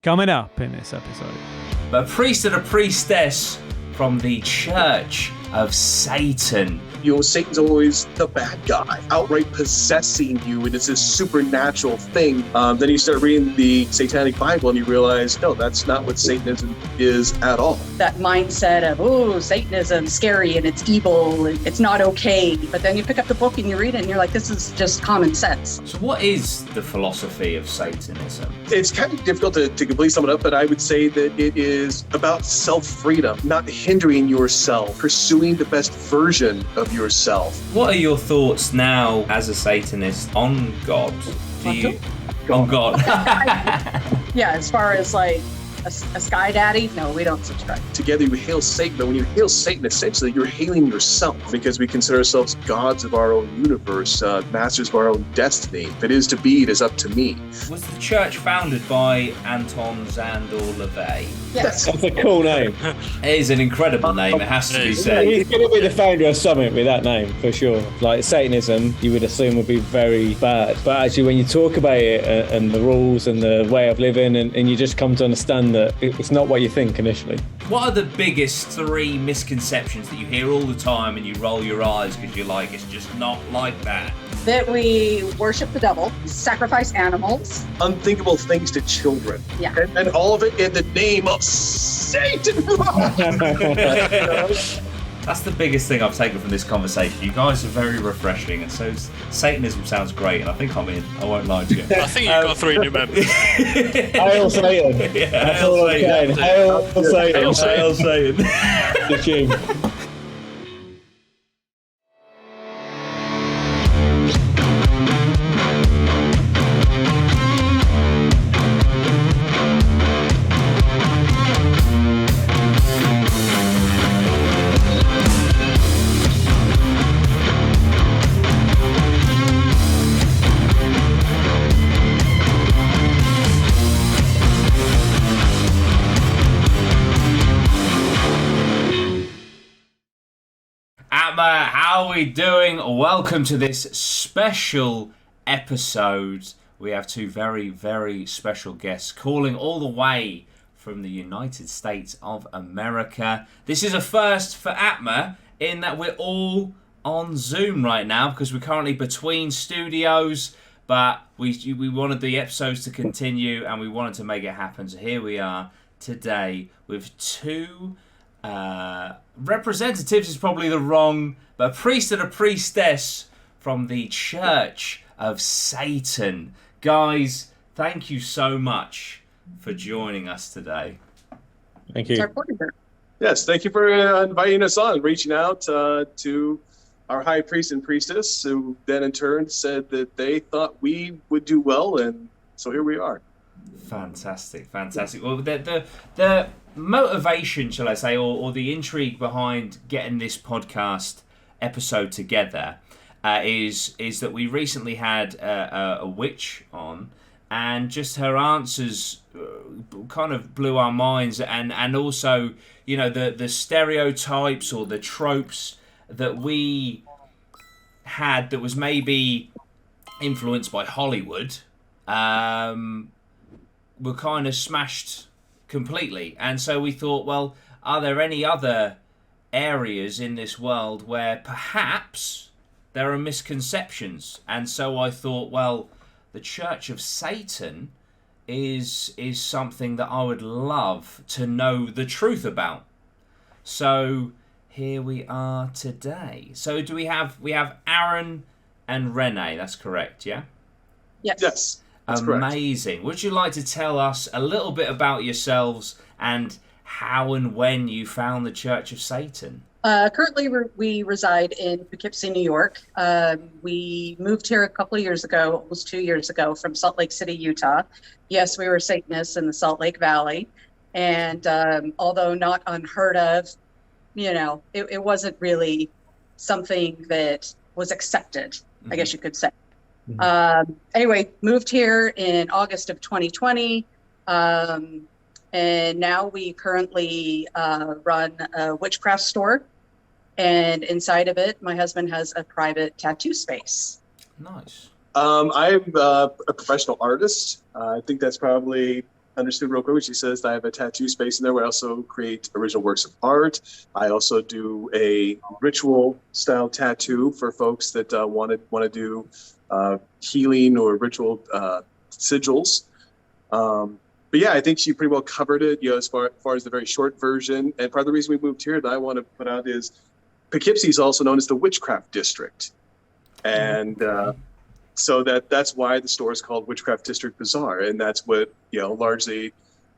Coming up in this episode. A priest and a priestess from the Church of Satan. You know, Satan's always the bad guy, outright possessing you, and it's this supernatural thing. Then you start reading the Satanic Bible and you realize, no, that's not what Satanism is at all. That mindset of, oh, Satanism's scary and it's evil and it's not okay. But then you pick up the book and you read it and you're like, this is just common sense. So what is the philosophy of Satanism? It's kind of difficult to completely sum it up, but I would say that it is about self-freedom, not hindering yourself, pursuing the best version of yourself. What are your thoughts now as a Satanist on God? On God? Yeah, as far as like a sky daddy, no, we don't subscribe. Together you hail Satan, but when you hail Satan, essentially you're hailing yourself, because we consider ourselves gods of our own universe, masters of our own destiny. If it is to be, it is up to me. Was the church founded by Anton Szandor LaVey? Yes. That's a cool name. It is an incredible name, it has to be said. He's going to be the founder of something with that name, for sure. Like Satanism, you would assume would be very bad. But actually, when you talk about it and the rules and the way of living, and you just come to understand that it's not what you think initially. What are the biggest 3 misconceptions that you hear all the time and you roll your eyes because you're like, it's just not like that? That we worship the devil, sacrifice animals. Unthinkable things to children. Yeah. And all of it in the name of Satan. That's the biggest thing I've taken from this conversation. You guys are very refreshing, and so Satanism sounds great, and I think I'm in. I won't lie to you. I think you've got 3 new members. Hail Satan. Yeah, That's all I'm saying. Hail Satan. Hail Satan. The tune. APMA, how are we doing? Welcome to this special episode. We have 2 very, very special guests calling all the way from the United States of America. This is a first for APMA in that we're all on Zoom right now because we're currently between studios, but we wanted the episodes to continue and we wanted to make it happen. So here we are today with 2 representatives is probably the wrong, but a priest and a priestess from the Church of Satan. Guys, thank you so much for joining us today. Thank It's you. our pleasure. Yes, thank you for inviting us on, reaching out to our high priest and priestess, who then in turn said that they thought we would do well, and so here we are. Fantastic. Well, the motivation, shall I say, or the intrigue behind getting this podcast episode together is that we recently had a witch on, and just her answers kind of blew our minds, and also, you know, the stereotypes or the tropes that we had that was maybe influenced by Hollywood were kind of smashed completely. And so we thought, well, are there any other areas in this world where perhaps there are misconceptions? And so I thought, well, the Church of Satan is something that I would love to know the truth about. So here we are today. So do we have Aaron and Renee, that's correct, yeah? Yes. That's correct. Amazing. Would you like to tell us a little bit about yourselves and how and when you found the Church of Satan? Currently, we reside in Poughkeepsie, New York. We moved here a couple of years ago, almost 2 years ago, from Salt Lake City, Utah. Yes, we were Satanists in the Salt Lake Valley. And although not unheard of, you know, it wasn't really something that was accepted, I guess you could say. Anyway, moved here in August of 2020. And now we currently run a witchcraft store. And inside of it, my husband has a private tattoo space. Nice. I'm a professional artist. I think that's probably understood real quick. She says that I have a tattoo space in there where I also create original works of art. I also do a ritual style tattoo for folks that want to do healing or ritual sigils. But yeah, I think she pretty well covered it, as far as the very short version. And part of the reason we moved here that I want to put out is Poughkeepsie is also known as the Witchcraft District. And so that's why the store is called Witchcraft District Bazaar. And that's what, largely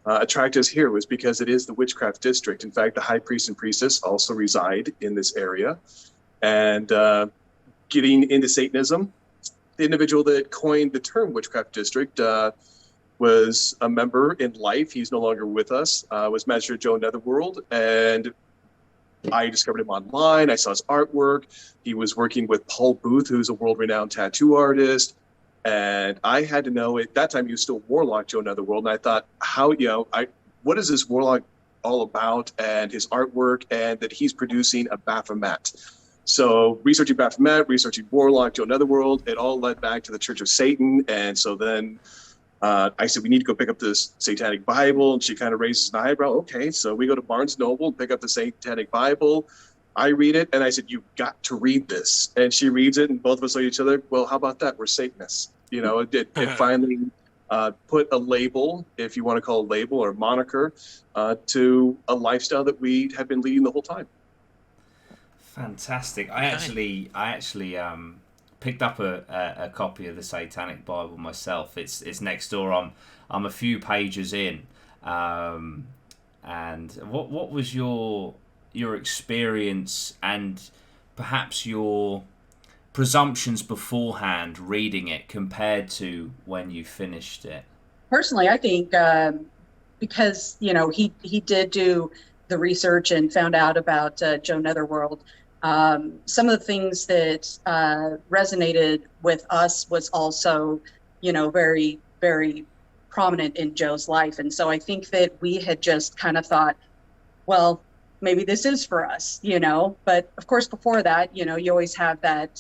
attracted us here, was because it is the Witchcraft District. In fact, the High Priest and Priestess also reside in this area. And getting into Satanism, the individual that coined the term Witchcraft District was a member in life. He's no longer with us. Was Master Joe Netherworld, and I discovered him online. I saw his artwork. He was working with Paul Booth, who's a world-renowned tattoo artist, and I had to know at that time he was still Warlock Joe Netherworld, and I thought, what is this Warlock all about, and his artwork, and that he's producing a Baphomet. So researching Baphomet, researching Warlock Joe Netherworld, it all led back to the Church of Satan, and so then I said, we need to go pick up this Satanic Bible. And she kind of raises an eyebrow. Okay, so we go to Barnes & Noble and pick up the Satanic Bible. I read it, and I said, you've got to read this. And she reads it, and both of us look at each other. Well, how about that? We're Satanists. It finally put a label, if you want to call it a label or moniker, to a lifestyle that we had been leading the whole time. Fantastic. I actually picked up a copy of the Satanic Bible myself. It's next door. I'm a few pages in, and what was your experience and perhaps your presumptions beforehand reading it compared to when you finished it? Personally, I think because he did do the research and found out about Joe Netherworld. Some of the things that resonated with us was also, very, very prominent in Joe's life. And so I think that we had just kind of thought, well, maybe this is for us, But of course, before that, you always have that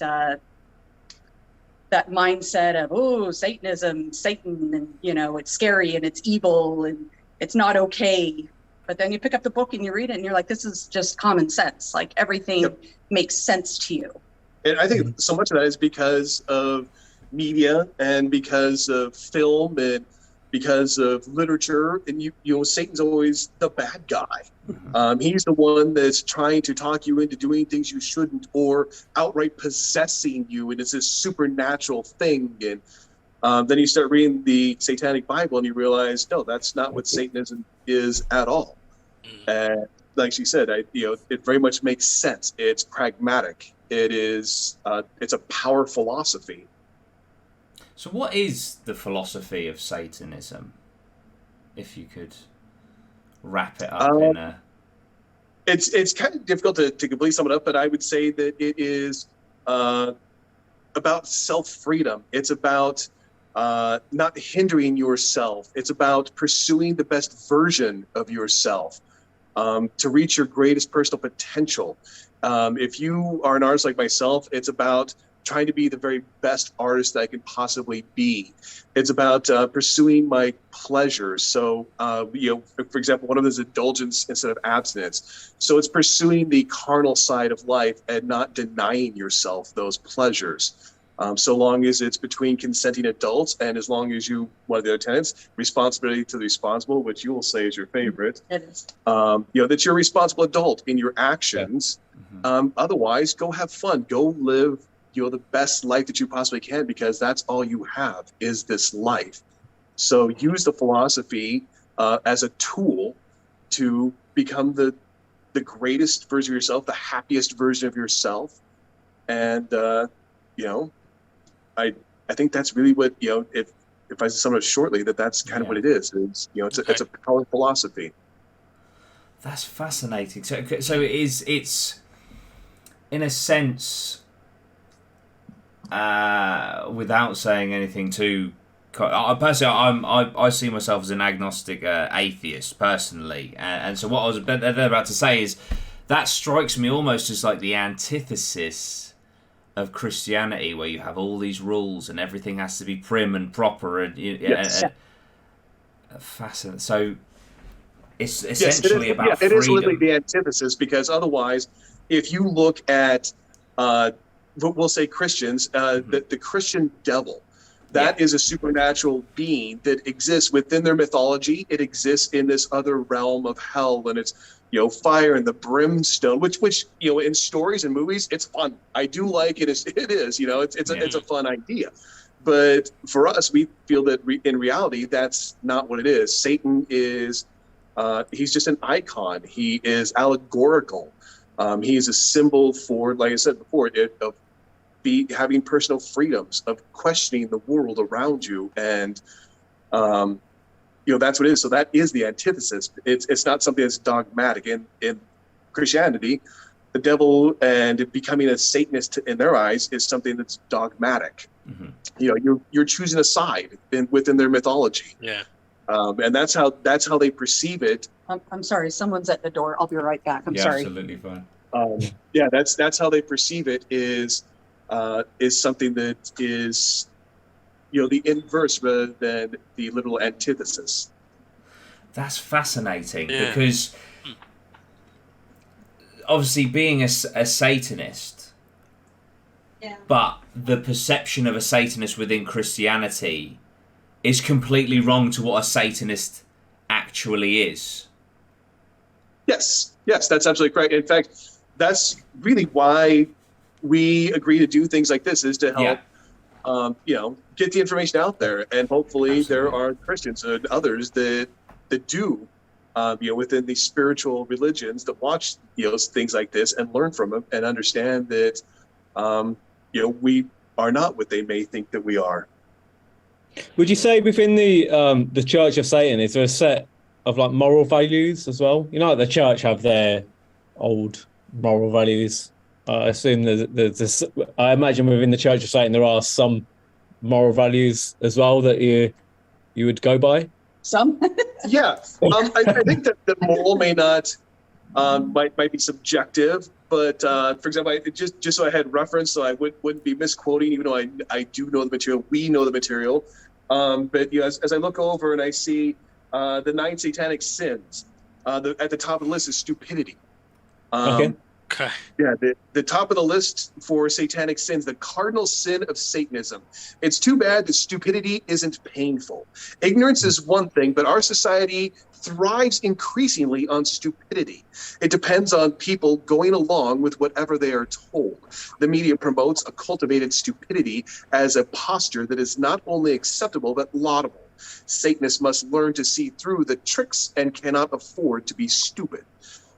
that mindset of, oh, Satanism, Satan, and, it's scary and it's evil and it's not okay. But then you pick up the book and you read it and you're like, this is just common sense. Like everything makes sense to you. And I think so much of that is because of media and because of film and because of literature. And Satan's always the bad guy. He's the one that's trying to talk you into doing things you shouldn't, or outright possessing you. And it's this supernatural thing. And then you start reading the Satanic Bible and you realize, no, that's not what Satanism is at all. And like she said, it very much makes sense. It's pragmatic. It's a power philosophy. So what is the philosophy of Satanism? If you could wrap it up in a... It's kind of difficult to completely sum it up, but I would say that it is about self-freedom. It's about not hindering yourself. It's about pursuing the best version of yourself to reach your greatest personal potential. If you are an artist like myself, it's about trying to be the very best artist that I can possibly be. It's about pursuing my pleasures. So, for example, one of them is indulgence instead of abstinence. So it's pursuing the carnal side of life and not denying yourself those pleasures. So long as it's between consenting adults, and as long as one of the other tenets, responsibility to the responsible, which you will say is your favorite, It is. that you're a responsible adult in your actions. Otherwise, go have fun. Go live, the best life that you possibly can, because that's all you have is this life. So use the philosophy as a tool to become the greatest version of yourself, the happiest version of yourself. And, I think that's really what, if I sum it up shortly, that's kind of what it is. It's a power philosophy. That's fascinating. So it's in a sense, without saying anything too, personally, I see myself as an agnostic atheist personally, and so what I was about to say is that strikes me almost as like the antithesis of Christianity, where you have all these rules and everything has to be prim and proper, and Fascinating. So it's Yes, essentially about it freedom. is literally the antithesis, because otherwise, if you look at, we'll say Christians, the Christian devil, that is a supernatural being that exists within their mythology. It exists in this other realm of hell, and it's, fire and the brimstone, which in stories and movies, it's fun. I do like it. It is, it's a fun idea. But for us, we feel that in reality, that's not what it is. Satan is, he's just an icon. He is allegorical. He is a symbol for, like I said before, of having personal freedoms, of questioning the world around you. And, that's what it is. So that is the antithesis. It's not something that's dogmatic. In Christianity, the devil and becoming a Satanist in their eyes is something that's dogmatic. Mm-hmm. You're choosing a side within their mythology. Yeah. And that's how they perceive it. I'm sorry, someone's at the door. I'll be right back. I'm sorry. Absolutely fine. That's how they perceive it, is something that is, the inverse rather than the literal antithesis. That's fascinating because obviously being a Satanist, but the perception of a Satanist within Christianity is completely wrong to what a Satanist actually is. Yes, that's absolutely correct. In fact, that's really why we agree to do things like this, is to help, get the information out there. And hopefully there are Christians and others that do, within these spiritual religions that watch, things like this and learn from them and understand that, we are not what they may think that we are. Would you say within the Church of Satan, is there a set of like moral values as well? The church have their old moral values. I assume there's I imagine within the Church of Satan there are some moral values as well that you would go by. Some. I think that the moral may not might be subjective, but for example, just so I had reference, so I wouldn't be misquoting, even though I do know the material. We know the material, but as I look over and I see the 9 satanic sins, at the top of the list is stupidity. Okay. Yeah, the top of the list for satanic sins, the cardinal sin of Satanism. It's too bad that stupidity isn't painful. Ignorance is one thing, but our society thrives increasingly on stupidity. It depends on people going along with whatever they are told. The media promotes a cultivated stupidity as a posture that is not only acceptable, but laudable. Satanists must learn to see through the tricks and cannot afford to be stupid.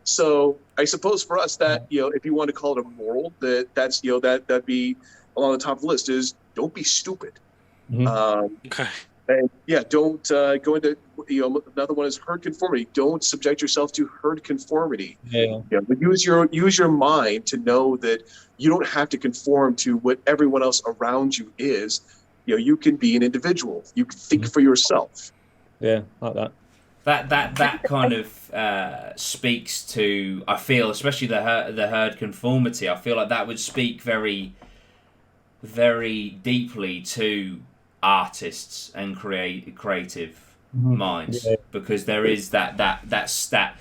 So I suppose for us that, if you want to call it a moral, that'd be along the top of the list is don't be stupid. Mm-hmm. And don't go into, another one is herd conformity. Don't subject yourself to herd conformity. But use your mind to know that you don't have to conform to what everyone else around you is. You can be an individual. You can think for yourself. Yeah, like that. That kind of speaks to, I feel, especially the herd conformity. I feel like that would speak very, very deeply to artists and creative minds, because there is that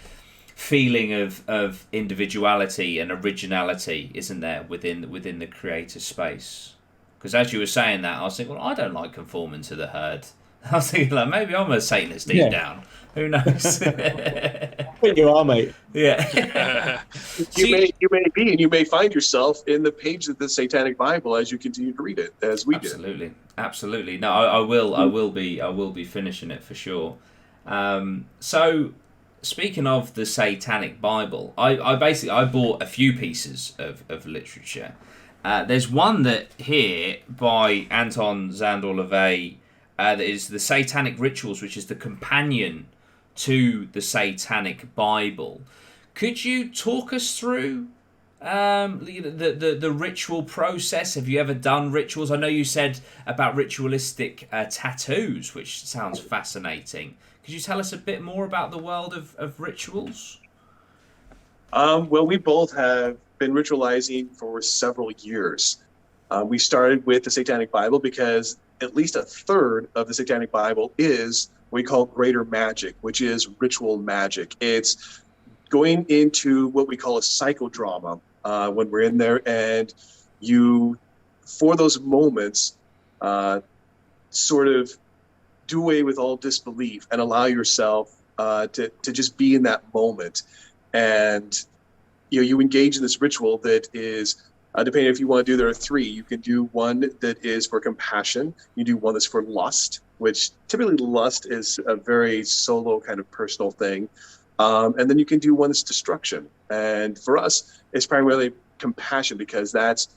feeling of individuality and originality, isn't there, within the creative space? Because as you were saying that, I was thinking, well, I don't like conforming to the herd. I was thinking, like, maybe I'm a Satanist deep down. Who knows? I think you are, mate. Yeah. You may be, and you may find yourself in the pages of the Satanic Bible as you continue to read it, as we did. Absolutely. No, I will be finishing it for sure. So, speaking of the Satanic Bible, I bought a few pieces of literature. There's one that here by Anton Szandor LaVey that is the Satanic Rituals, which is the companion to the Satanic Bible. Could you talk us through the ritual process? Have you ever done rituals? I know you said about ritualistic tattoos, which sounds fascinating. Could you tell us a bit more about the world of rituals? Well, we both have been ritualizing for several years. We started with the Satanic Bible because at least a third of the Satanic Bible is we call greater magic, which is ritual magic. It's going into what we call a psychodrama when we're in there, and you, for those moments, sort of do away with all disbelief and allow yourself to just be in that moment. And you engage in this ritual that is, depending if you want to do, there are three. You can do one that is for compassion. You do one that's for lust, which typically lust is a very solo kind of personal thing. And then you can do one that's destruction. And for us, it's primarily compassion, because that's,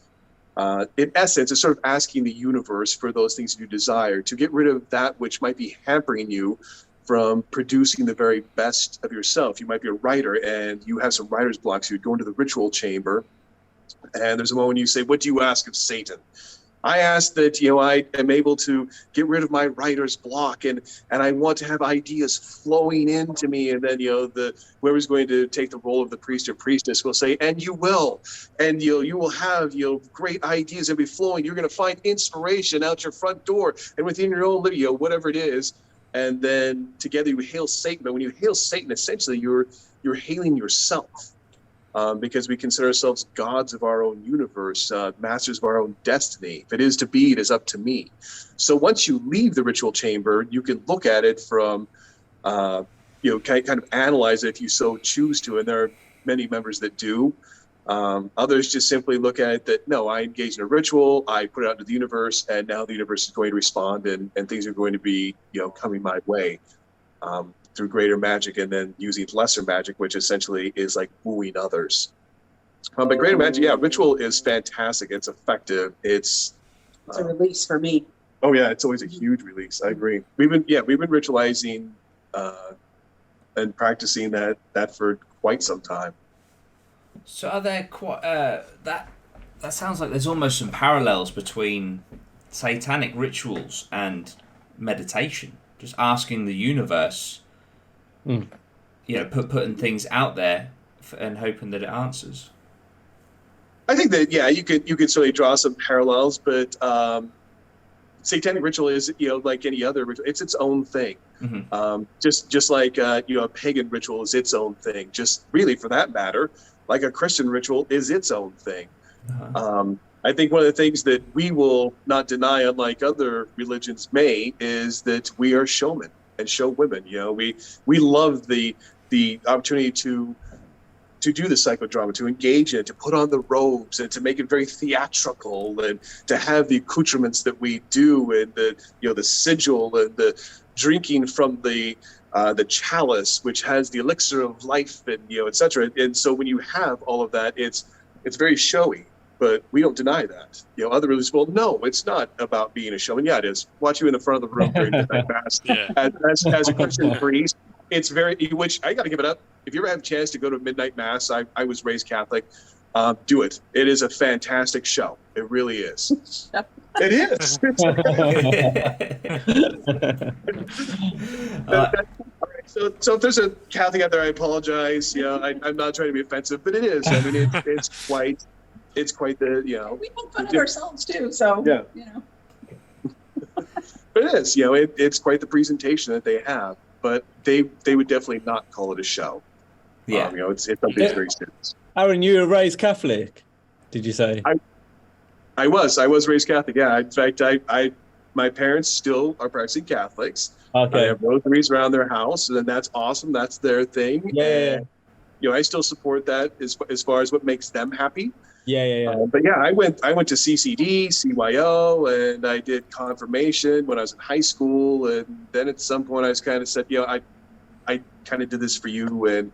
in essence, it's sort of asking the universe for those things you desire, to get rid of that which might be hampering you from producing the very best of yourself. You might be a writer and you have some writer's blocks. You go into the ritual chamber, and there's a moment you say, what do you ask of Satan? I ask that, I am able to get rid of my writer's block, and I want to have ideas flowing into me. And then, whoever's going to take the role of the priest or priestess will say, and you will, and you will have, great ideas and be flowing. You're going to find inspiration out your front door and within your own living, whatever it is. And then together you hail Satan. But when you hail Satan, essentially you're hailing yourself. Because we consider ourselves gods of our own universe, masters of our own destiny. If it is to be, it is up to me. So once you leave the ritual chamber, you can look at it from, kind of analyze it if you so choose to. And there are many members that do. Others just simply look at it that, no, I engage in a ritual, I put it out into the universe, and now the universe is going to respond, and things are going to be, coming my way. Through greater magic, and then using lesser magic, which essentially is like wooing others. But greater magic, ritual is fantastic. It's effective. It's a release for me. Oh yeah, it's always a huge release. I agree. We've been ritualizing and practicing that for quite some time. So are there quite that sounds like there's almost some parallels between satanic rituals and meditation. Just asking the universe. Putting things out there and hoping that it answers. I think that you could certainly draw some parallels, but satanic ritual is like any other ritual, it's its own thing. Mm-hmm. Just like a pagan ritual is its own thing. Just really, for that matter, like a Christian ritual is its own thing. Uh-huh. I think one of the things that we will not deny, unlike other religions may, is that we are showmen and show women. We love the opportunity to do the psychodrama, to engage in it, to put on the robes, and to make it very theatrical, and to have the accoutrements that we do, and the sigil, and the drinking from the chalice, which has the elixir of life, and etc. And so when you have all of that, it's very showy. But we don't deny that. Other religions, well, no, it's not about being a showman. Yeah, it is. Watch you in the front of the room during midnight mass. Yeah. As a Christian priest, it's very, which I got to give it up. If you ever have a chance to go to midnight mass, I was raised Catholic. Do it. It is a fantastic show. It really is. It is. So if there's a Catholic out there, I apologize. I'm not trying to be offensive, but it is. I mean, it's quite the, we make fun of ourselves too, so yeah. But it is, it's quite the presentation that they have, but they would definitely not call it a show. Yeah. It's something that's very serious. Aaron, you were raised Catholic, did you say? I was raised Catholic. Yeah. In fact, my parents still are practicing Catholics. Okay. They have rosaries around their house, and that's awesome. That's their thing. Yeah. And, I still support that as far as what makes them happy. Yeah. But yeah, I went to CCD, CYO, and I did confirmation when I was in high school, and then at some point I was kind of said, I kind of did this for you, and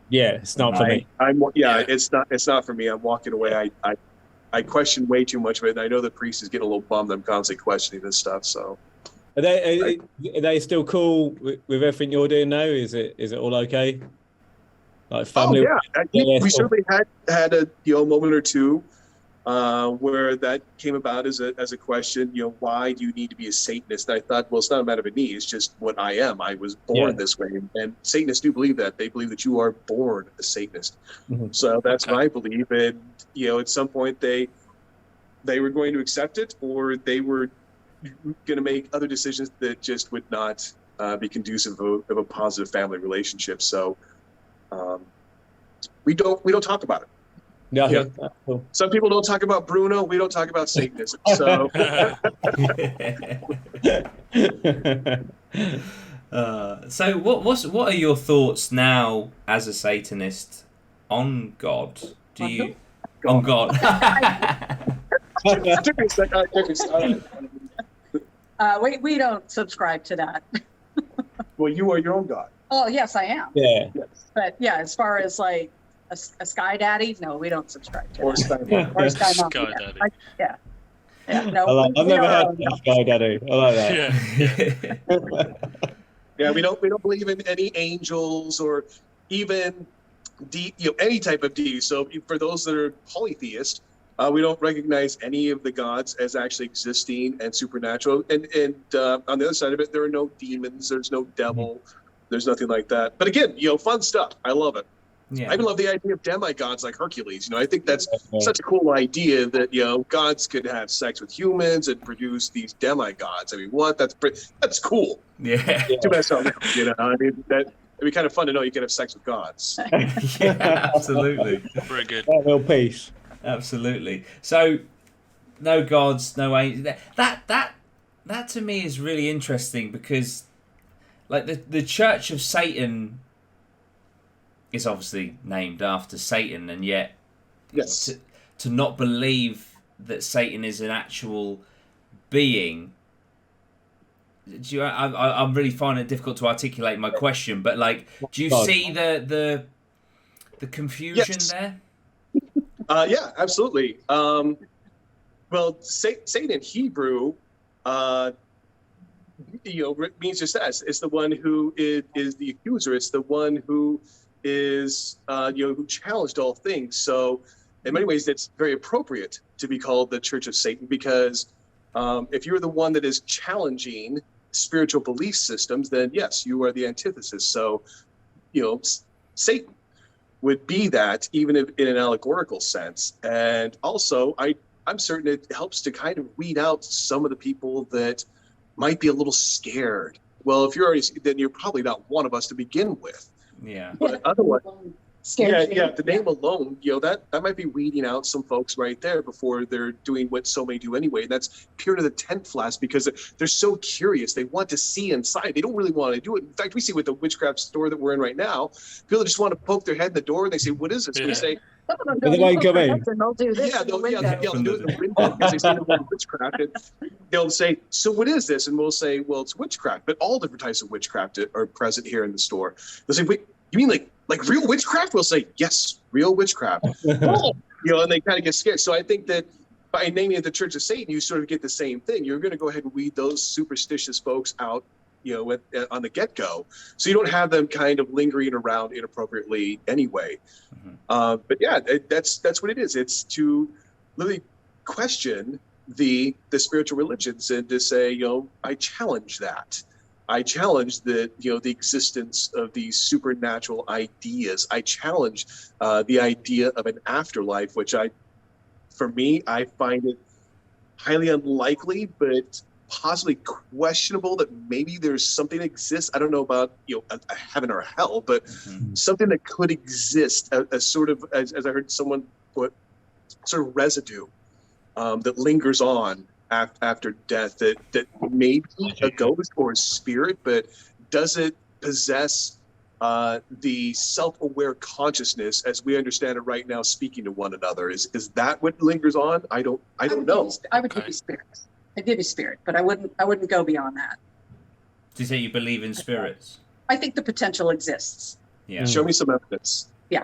it's not for me. It's not for me. I'm walking away. I question way too much of it, and I know the priest is getting a little bummed. I'm constantly questioning this stuff. So, are they still cool with everything you're doing now? Is it all okay? Like family? Oh, yeah. We certainly had a moment or two where that came about as a question. Why do you need to be a Satanist? And I thought, well, it's not a matter of a need. It's just what I am. I was born this way, and Satanists do believe that. They believe that you are born a Satanist. Mm-hmm. So that's what I believe. And at some point they were going to accept it, or they were going to make other decisions that just would not be conducive of a positive family relationship. So we don't talk about it. Yeah, Yeah. that's cool. Some people don't talk about Bruno. We don't talk about Satanism. So so what are your thoughts now as a Satanist on God? Do you on God? Took me a second. We don't subscribe to that. Well, you are your own God. Oh, yes, I am. Yeah. Yes. But yeah, as far as like a sky daddy, no, we don't subscribe to Or that. Sky Or sky mom. Sky Yeah. daddy. Yeah, no. I've never had a sky daddy. I like that. Yeah. Yeah, we don't believe in any angels or even any type of deity. So for those that are polytheist, we don't recognize any of the gods as actually existing and supernatural. And on the other side of it, there are no demons. There's no devil. There's nothing like that. But again, fun stuff. I love it. Yeah. I even love the idea of demigods like Hercules. I think that's such a cool idea that gods could have sex with humans and produce these demigods. I mean, what? That's cool. Yeah. Too bad it's not real, I mean, it'd be kind of fun to know you can have sex with gods. Yeah, absolutely. Very good. Real peace. Absolutely. So, no gods, no angels. That to me is really interesting because, like, the Church of Satan is obviously named after Satan, and yet Yes. to not believe that Satan is an actual being. I'm really finding it difficult to articulate my question, but like, do you see the confusion there? Yeah, absolutely. Well, Satan in Hebrew, means just that. It's the one who is the accuser. It's the one who is, who challenged all things. So in many ways, it's very appropriate to be called the Church of Satan because if you're the one that is challenging spiritual belief systems, then yes, you are the antithesis. So, Satan would be that, even if in an allegorical sense. And also, I'm certain it helps to kind of weed out some of the people that might be a little scared. Well, if you're already, then you're probably not one of us to begin with. Yeah. But otherwise, Scares you. the name alone, that might be weeding out some folks right there before they're doing what so many do anyway. And that's pure to the tent flask because they're so curious. They want to see inside. They don't really want to do it. In fact, we see with the witchcraft store that we're in right now, people just want to poke their head in the door and they say, "What is this?" Yeah. We say, They won't come in. They'll do this in the window. they'll do it in the window because they see the word witchcraft. And they'll say, "So what is this?" And we'll say, "Well, it's witchcraft." But all different types of witchcraft are present here in the store. They'll say, "Wait, you mean like real witchcraft?" We'll say, "Yes, real witchcraft." Oh, and they kind of get scared. So I think that by naming it the Church of Satan, you sort of get the same thing. You're going to go ahead and weed those superstitious folks out, on the get-go. So you don't have them kind of lingering around inappropriately anyway. Mm-hmm. But yeah, that's what it is. It's to really question the spiritual religions and to say, I challenge that. I challenge the existence of these supernatural ideas. I challenge the idea of an afterlife, which for me, I find it highly unlikely, but possibly questionable that maybe there's something that exists. I don't know about a heaven or a hell, but something that could exist as sort of as I heard someone put, sort of residue that lingers on after death, that may be a ghost or a spirit, but does it possess the self-aware consciousness as we understand it right now, speaking to one another? Is that what lingers on? I don't know. I would give you spirits. I'd give you spirit, but I wouldn't go beyond that. Do you say you believe in spirits? I think the potential exists. Yeah. Show me some evidence. Yeah.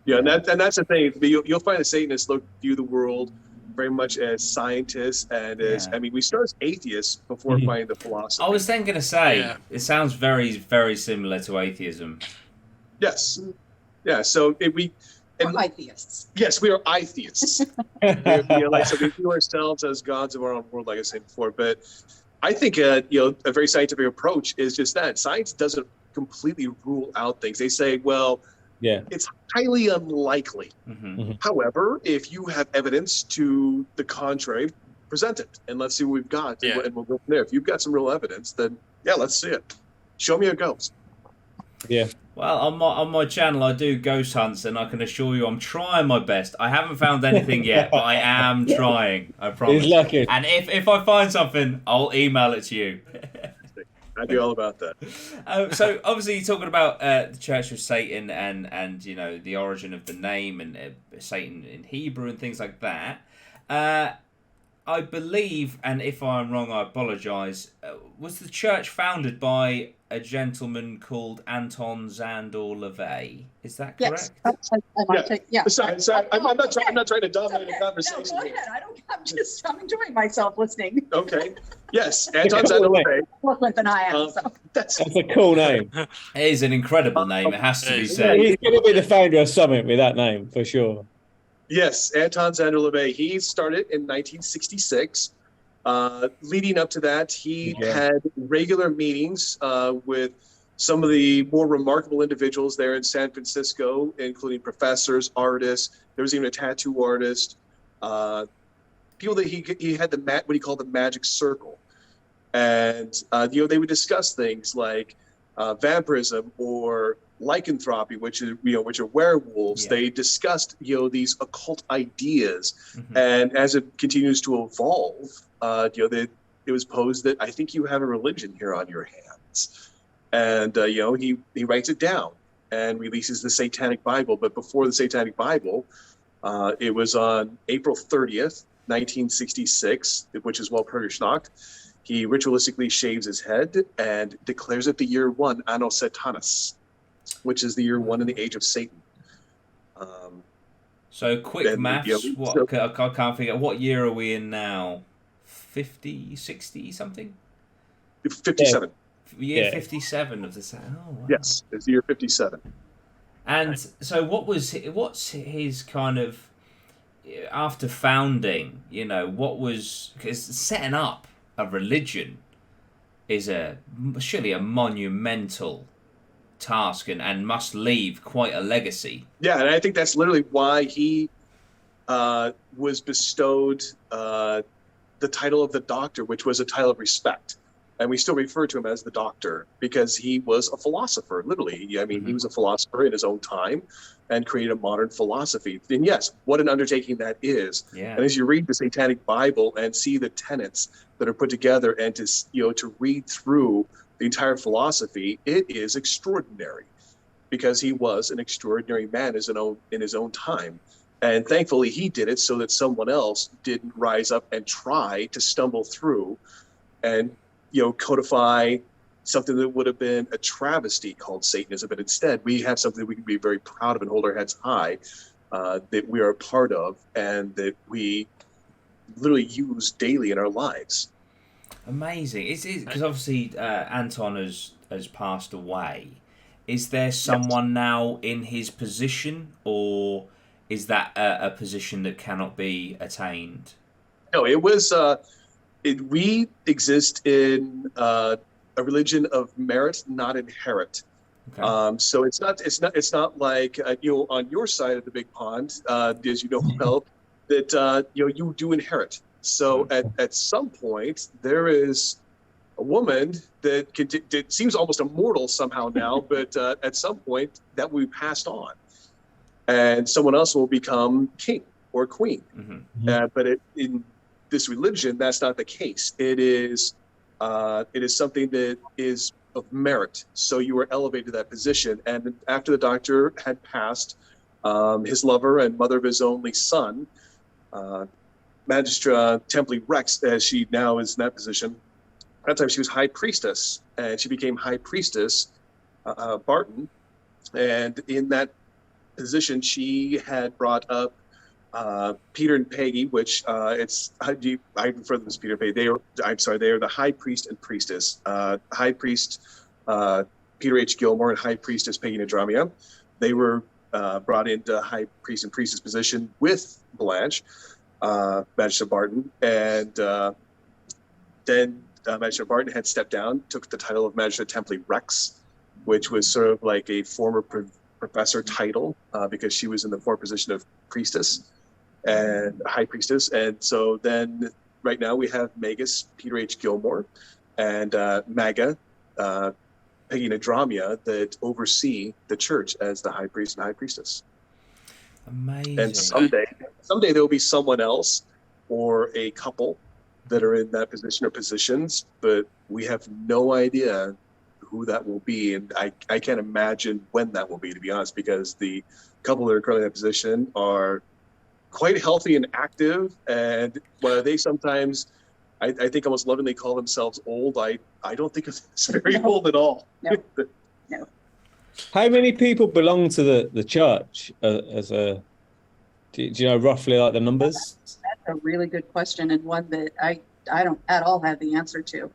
Yeah, and that's the thing. You'll find the Satanists view the world very much as scientists and as we start as atheists before finding the philosophy. I was then going to say it sounds very, very similar to atheism. Yes. Yeah. So We're atheists. yes, we are atheists. So we view ourselves as gods of our own world, like I said before. But I think a very scientific approach is just that. Science doesn't completely rule out things. They say, well, it's highly unlikely. Mm-hmm. However, if you have evidence to the contrary, present it and let's see what we've got, and we'll go from there. If you've got some real evidence, then Yeah, let's see it. Show me a ghost. Yeah. Well, on my channel, I do ghost hunts, and I can assure you, I'm trying my best. I haven't found anything yet, but I am trying. I promise. He's lucky. And if I find something, I'll email it to you. I'd be all about that. So obviously, you're talking about the Church of Satan and you know the origin of the name and Satan in Hebrew and things like that. I believe, and if I'm wrong, I apologise. Was the church founded by a gentleman called Anton Szandor LaVey? Is that correct? Yes. Sorry. I'm not trying to dominate the conversation. No, go ahead. I'm enjoying myself listening. Okay. Yes, Anton Szandor LaVey. Brooklyn than I am. So. That's a cool name. It is an incredible name. It has to be said. He's going to be the founder of something with that name for sure. Yes, Anton Szandor LaVey. He started in 1966. Leading up to that, he had regular meetings with some of the more remarkable individuals there in San Francisco, including professors, artists. There was even a tattoo artist. People that he had what he called the magic circle, and they would discuss things like vampirism or lycanthropy, which are werewolves. Yeah. They discussed these occult ideas, and as it continues to evolve, it was posed that I think you have a religion here on your hands, and he writes it down and releases the Satanic Bible. But before the Satanic Bible, it was on April 30th, 1966, which is Walpurgisnacht. He ritualistically shaves his head and declares it the year 1, Anno Satanis, which is the year 1 in the age of Satan. So quick maths, I can't figure out, what year are we in now? 50, 60 something? 57. Year 57 of the Saturn. Oh, wow. Yes, it's the year 57. And so what's his kind of, after founding, because setting up a religion is surely a monumental task and must leave quite a legacy. Yeah, and I think that's literally why he was bestowed the title of the Doctor, which was a title of respect. And we still refer to him as the Doctor because he was a philosopher, literally. I mean, he was a philosopher in his own time and created a modern philosophy. And yes, what an undertaking that is. Yeah. And as you read the Satanic Bible and see the tenets that are put together and to read through the entire philosophy, it is extraordinary because he was an extraordinary man in his own time. And thankfully he did it so that someone else didn't rise up and try to stumble through and codify something that would have been a travesty called Satanism. But instead we have something that we can be very proud of and hold our heads high, that we are a part of and that we literally use daily in our lives. Amazing. Because obviously Anton has passed away. Is there someone now in his position, or is that a position that cannot be attained? No, it was. We exist in a religion of merit, not inherit. Okay. So it's not like on your side of the big pond, as you know well, that you do inherit. So at some point there is a woman that seems almost immortal somehow now, but at some point that will be passed on, and someone else will become king or queen. But in this religion, that's not the case. It is something that is of merit. So you were elevated to that position. And after the Doctor had passed, his lover and mother of his only son, Magistra Templi Rex, as she now is in that position. At that time, she was High Priestess, and she became High Priestess Barton. And in that position, she had brought up Peter and Peggy, which I refer to them as Peter and Peggy. They are the High Priest and Priestess. High Priest Peter H. Gilmore and High Priestess Peggy Nadramia. They were brought into High Priest and Priestess position with Blanche. Magistra Barton, and then Magistra Barton had stepped down, took the title of Magistra Templi Rex, which was sort of like a former professor title because she was in the former position of priestess and high priestess. And so then right now we have Magus Peter H. Gilmore and Maga Peggy and Andromeda that oversee the church as the high priest and high priestess. Amazing. And someday there will be someone else or a couple that are in that position or positions, but we have no idea who that will be. And I can't imagine when that will be, to be honest, because the couple that are currently in that position are quite healthy and active. And while they sometimes, I think almost lovingly call themselves old, I don't think it's very old at all. No. No. How many people belong to the church as a? Do you know roughly like the numbers? That's a really good question, and one that I don't at all have the answer to.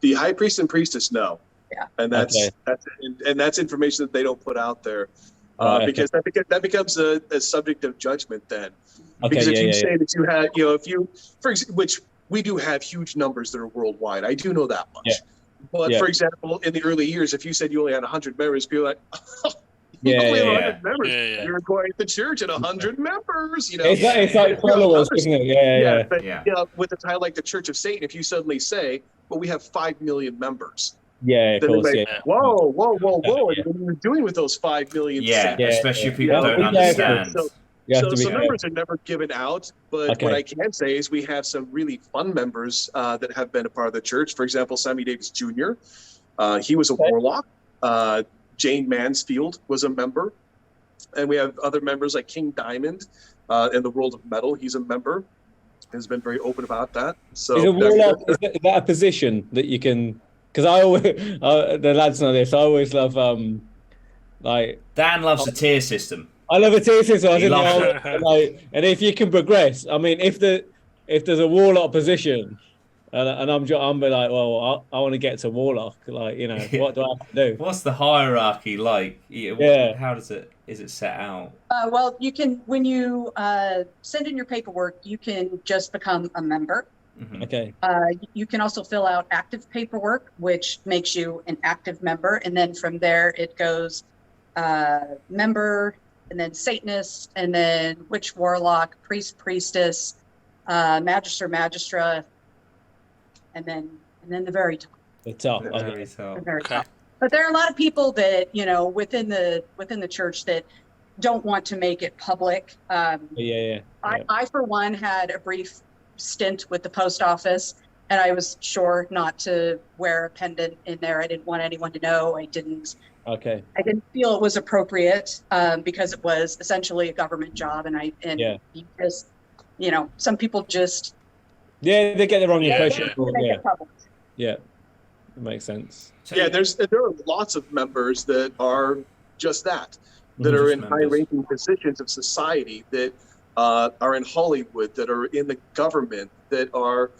The high priest and priestess know. Yeah. And that's information that they don't put out there, because that becomes a subject of judgment then. Because if you say that you had, if you, for example, which we do have huge numbers that are worldwide, I do know that much. Yeah. But for example, in the early years, if you said you only had 100 members, people are like, only 100 members. You're going to church at 100 members. It's like followers, isn't it? But with a title like the Church of Satan, if you suddenly say, "Well, we have 5 million members," of course. Whoa! What are you doing with those 5 million? Especially if people don't understand. So numbers are never given out, but what I can say is we have some really fun members that have been a part of the church. For example, Sammy Davis Jr. He was a warlock. Jane Mansfield was a member, and we have other members like King Diamond in the world of metal. He's a member. Has been very open about that. So is that a position that you can? Because I always the lads know this. I always love Dan loves the tier system. I love a tier system. And if you can progress, I mean, if there's a warlock position, and I'm like, well, I want to get to warlock. What do I have to do? What's the hierarchy like? How is it set out? Well, you can, when you send in your paperwork, you can just become a member. Mm-hmm. Okay. You can also fill out active paperwork, which makes you an active member, and then from there it goes member, and then Satanist, and then witch, warlock, priest, priestess, magister, magistra, and then the very top. The top. The very top. The very top. But there are a lot of people that within the church that don't want to make it public. I for one had a brief stint with the post office, and I was sure not to wear a pendant in there. I didn't want anyone to know. I didn't feel it was appropriate because it was essentially a government job, you just some people just they get the wrong impression. It makes sense. So, there are lots of members that are just that are in high-ranking positions of society, that are in Hollywood, that are in the government, that are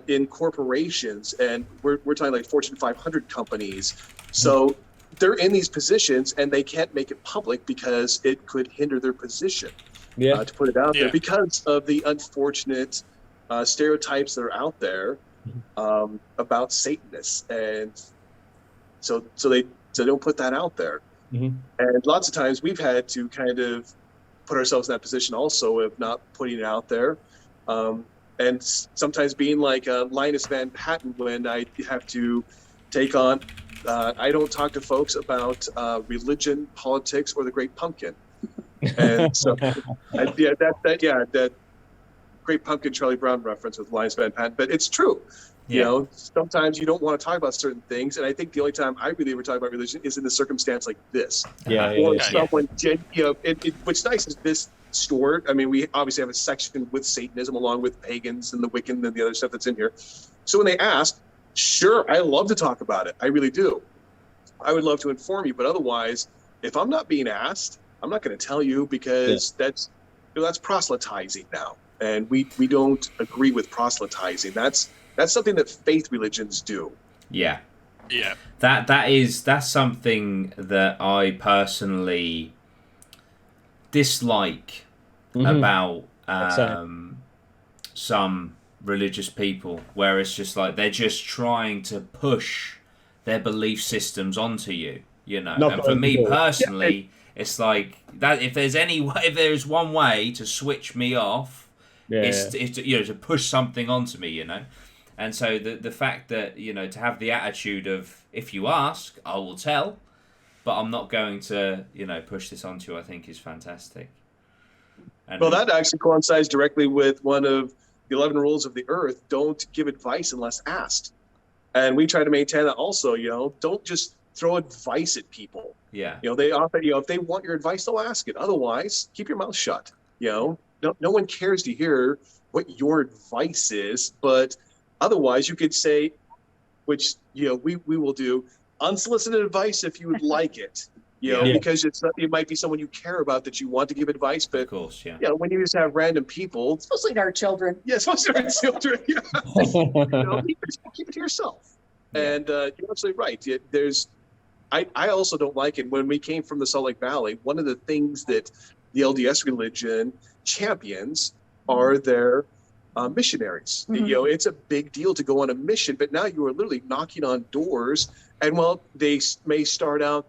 in corporations, and we're talking like Fortune 500 companies. So they're in these positions and they can't make it public because it could hinder their position. To put it out there, because of the unfortunate stereotypes that are out there about Satanists, and so they don't put that out there. Mm-hmm. And lots of times we've had to kind of put ourselves in that position also of not putting it out there, and sometimes being like Linus Van Patten when I have to take on. I don't talk to folks about religion, politics, or the Great Pumpkin. And so, that Great Pumpkin Charlie Brown reference with Linus Van Patten, but it's true. Sometimes you don't want to talk about certain things, and I think the only time I really ever talk about religion is in a circumstance like this. Someone, what's nice is this store. I mean, we obviously have a section with Satanism along with pagans and the Wiccan and the other stuff that's in here. So when they ask, sure, I love to talk about it. I really do. I would love to inform you, but otherwise, if I'm not being asked, I'm not going to tell you, because that's proselytizing now, and we don't agree with proselytizing. That's something that faith religions do. Yeah. That's something that I personally dislike about some religious people, where it's just like they're just trying to push their belief systems onto you, and for me personally, it's like that. If there's one way to switch me off, it's to push something onto me, And so the fact that, to have the attitude of, if you ask, I will tell, but I'm not going to, push this onto you, I think is fantastic. And well, that actually coincides directly with one of the 11 rules of the earth. Don't give advice unless asked. And we try to maintain that also, don't just throw advice at people. Yeah. They often, if they want your advice, they'll ask it. Otherwise, keep your mouth shut. No one cares to hear what your advice is, but otherwise you could say, which, we will do, unsolicited advice if you would like it. Because it might be someone you care about that you want to give advice, but of course, when you just have random people, Especially our children. especially our children, keep it to yourself. And you're absolutely right. I also don't like it. When we came from the Salt Lake Valley, one of the things that the LDS religion champions are their missionaries. Mm-hmm. It's a big deal to go on a mission, but now you are literally knocking on doors. And while they may start out,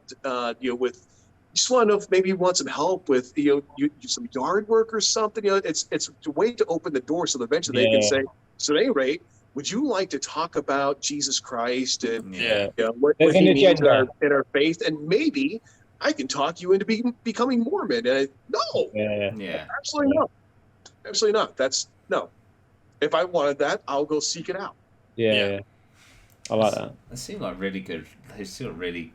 with, just want to know if maybe you want some help with, some yard work or something. It's a way to open the door so that eventually they can say, so at any rate, would you like to talk about Jesus Christ and what he means in our faith? And maybe I can talk you into becoming Mormon. And absolutely not. Absolutely not. That's no. If I wanted that, I'll go seek it out. Yeah. I like that. They seem like really good. They seem like really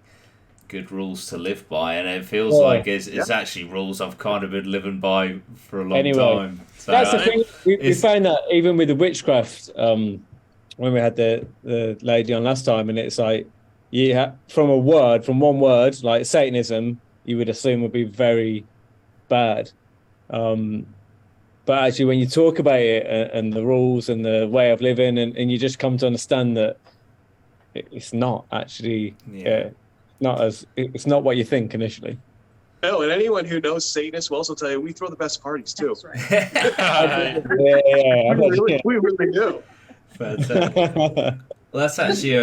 good rules to live by, and it feels like it's actually rules I've kind of been living by for a long time. So that's the thing. We found that even with the witchcraft, when we had the lady on last time, and it's like, from one word, like Satanism, you would assume would be very bad. But actually, when you talk about it and the rules and the way of living, and you just come to understand that it's not actually, it's not what you think initially. No, and anyone who knows Satanists will also tell you we throw the best parties too. That's right. We really do. Well, that's actually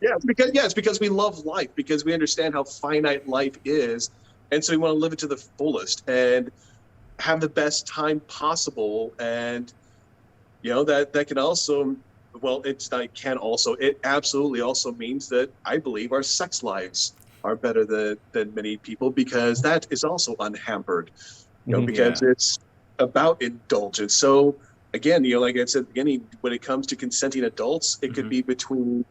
it's because we love life, because we understand how finite life is, and so we want to live it to the fullest and have the best time possible. And that can also, it absolutely also means that I believe our sex lives are better than many people, because that is also unhampered, because it's about indulgence. So again, like I said at the beginning, when it comes to consenting adults, it could be between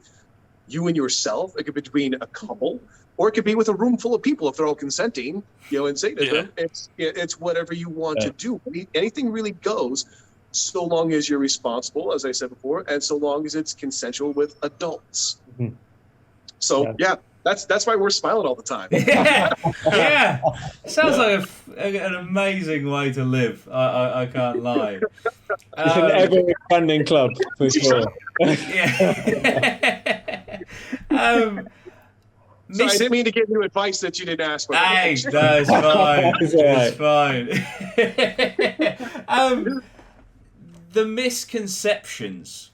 you and yourself, it could be between a couple, or it could be with a room full of people if they're all consenting. In Satanism, it's whatever you want to do. Anything really goes, so long as you're responsible, as I said before, and so long as it's consensual with adults. Mm-hmm. So that's why we're smiling all the time. Yeah. Sounds like an amazing way to live. I can't lie. It's an ever-expanding club, for sure. Sorry, I didn't mean to give you advice that you didn't ask for. Hey, no, it's fine. It's fine. The misconceptions.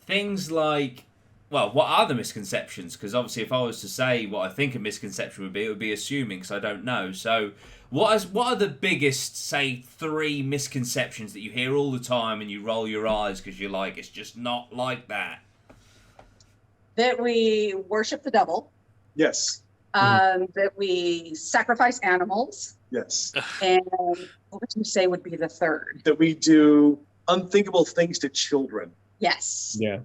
Things like, what are the misconceptions? Because obviously, if I was to say what I think a misconception would be, it would be assuming, because I don't know. So, what are the biggest, say, 3 misconceptions that you hear all the time and you roll your eyes because you're like, it's just not like that? That we worship the devil. Yes. That we sacrifice animals. Yes. And what would you say would be the third? That we do unthinkable things to children. Yes. Yeah.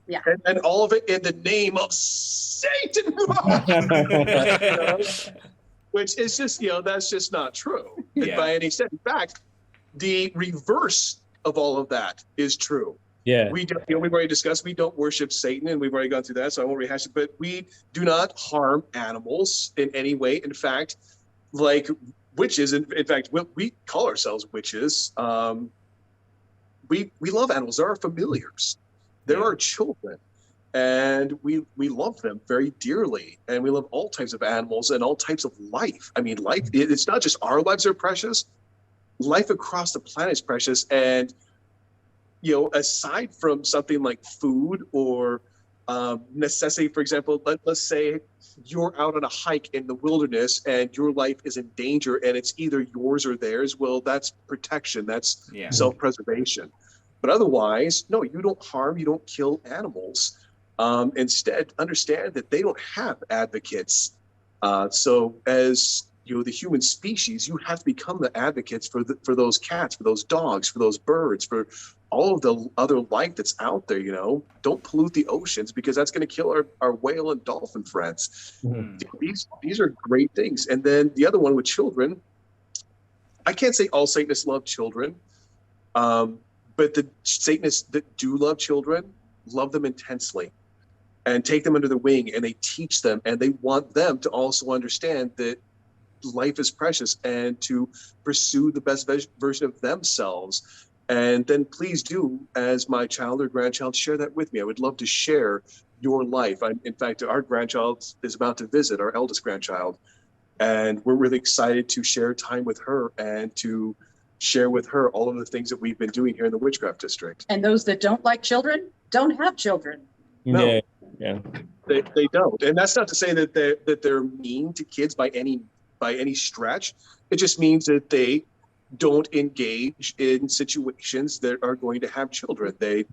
Yeah. And all of it in the name of Satan. Which is just, that's just not true by any sense. In fact, the reverse of all of that is true. Yeah. We don't, we've already discussed, we don't worship Satan, and we've already gone through that, so I won't rehash it, but we do not harm animals in any way. In fact, like witches, in fact, we call ourselves witches. We love animals. They're our familiars. They're our children. And we love them very dearly. And we love all types of animals and all types of life. I mean, life, it's not just our lives are precious. Life across the planet is precious. And, aside from something like food or necessity, for example, let's say you're out on a hike in the wilderness and your life is in danger and it's either yours or theirs. Well, that's protection. That's self-preservation. But otherwise, no, you don't harm, you don't kill animals. Instead, understand that they don't have advocates. So as the human species, you have to become the advocates for those cats, for those dogs, for those birds, for all of the other life that's out there. Don't pollute the oceans, because that's going to kill our whale and dolphin friends. These are great things. And then the other one with children, I can't say all Satanists love children, but the Satanists that do love children love them intensely and take them under the wing, and they teach them, and they want them to also understand that life is precious and to pursue the best version of themselves. And then please do, as my child or grandchild, share that with me. I would love to share your life. In fact, our grandchild is about to visit, our eldest grandchild, and we're really excited to share time with her and to share with her all of the things that we've been doing here in the Witchcraft District. And those that don't like children don't have children. No, yeah. They don't. And that's not to say that they're mean to kids by any stretch. It just means that they don't engage in situations that are going to have children. They're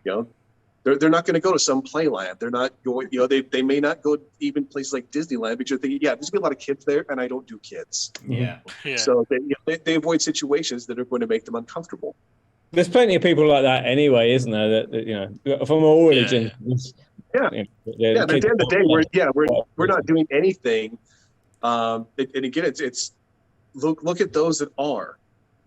not going to go to some playland. They're not going, they may not go even places like Disneyland, because they think, there's gonna be a lot of kids there, and I don't do kids. Yeah. So they avoid situations that are going to make them uncomfortable. There's plenty of people like that anyway, isn't there? That from all religions. Yeah. At the end of the day, we're not doing anything. And again, it's look at those that are,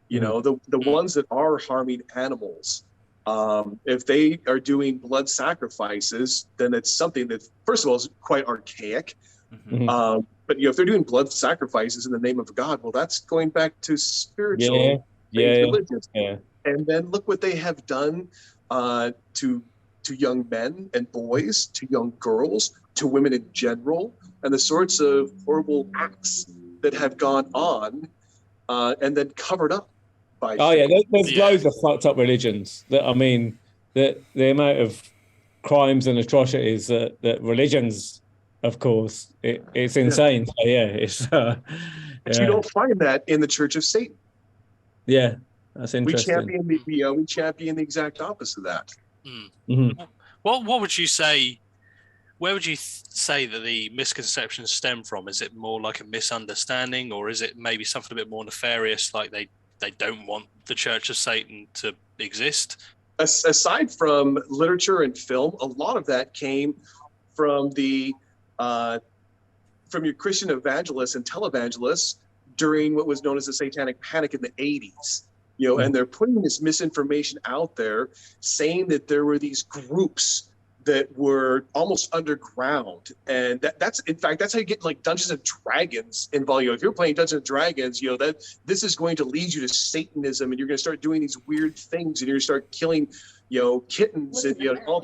the ones that are harming animals. If they are doing blood sacrifices, then it's something that, first of all, is quite archaic. But if they're doing blood sacrifices in the name of God, well, that's going back to spiritual religions. Yeah. And then look what they have done to young men and boys, to young girls, to women in general, and the sorts of horrible acts that have gone on and then covered up by. There's loads of fucked up religions. The amount of crimes and atrocities that religions, of course, it's insane. So, it's. But you don't find that in the Church of Satan. Yeah. That's interesting. We champion the exact opposite of that. What would you say? Where would you say that the misconceptions stem from? Is it more like a misunderstanding, or is it maybe something a bit more nefarious, like they don't want the Church of Satan to exist? Aside from literature and film, a lot of that came from from your Christian evangelists and televangelists during what was known as the Satanic Panic in the 80s. And they're putting this misinformation out there, saying that there were these groups that were almost underground, and that's how you get like Dungeons and Dragons involved. If you're playing Dungeons and Dragons, that this is going to lead you to Satanism, and you're going to start doing these weird things, and you're going to start killing, kittens and all.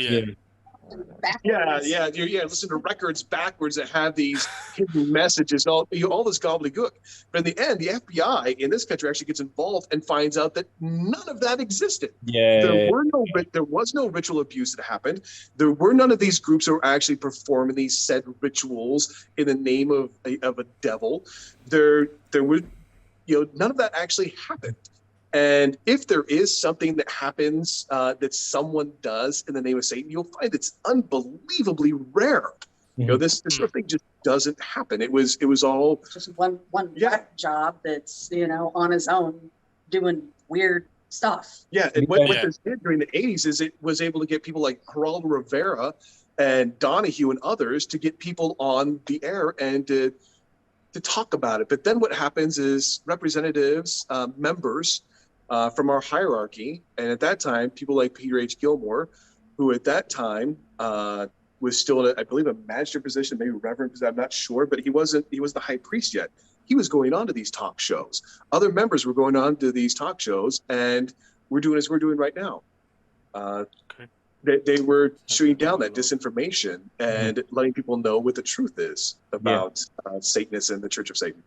Listen to records backwards that have these hidden messages, all this gobbledygook. But in the end, the FBI in this country actually gets involved and finds out that none of that existed. There was no ritual abuse that happened. There were none of these groups that were actually performing these said rituals in the name of a devil. There were, none of that actually happened. And if there is something that happens that someone does in the name of Satan, you'll find it's unbelievably rare. This sort of thing just doesn't happen. It was all just one job that's on his own doing weird stuff. Yeah, and what this did during the 80s is it was able to get people like Geraldo Rivera and Donahue and others to get people on the air and to talk about it. But then what happens is representatives, members from our hierarchy, and at that time, people like Peter H. Gilmore, who at that time was still, I believe, a magistrate position, maybe reverend position, I'm not sure, but he wasn't the high priest yet. He was going on to these talk shows. Other members were going on to these talk shows, and we're doing as we're doing right now. They were shooting down that disinformation and letting people know what the truth is about Satanists and the Church of Satan.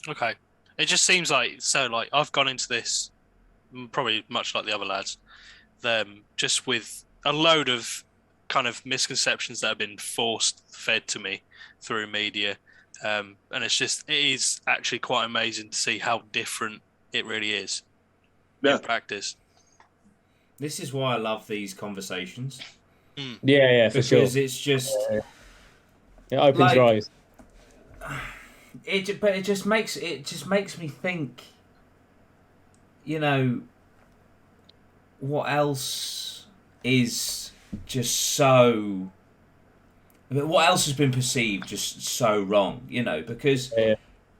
Okay. It just seems like I've gone into this probably much like the other lads, just with a load of kind of misconceptions that have been fed to me through media, and it is actually quite amazing to see how different it really is in practice. This is why I love these conversations. Yeah, for sure. Because it's just it opens your eyes. It just makes me think. You know, what else is just so? What else has been perceived just so wrong? You know, because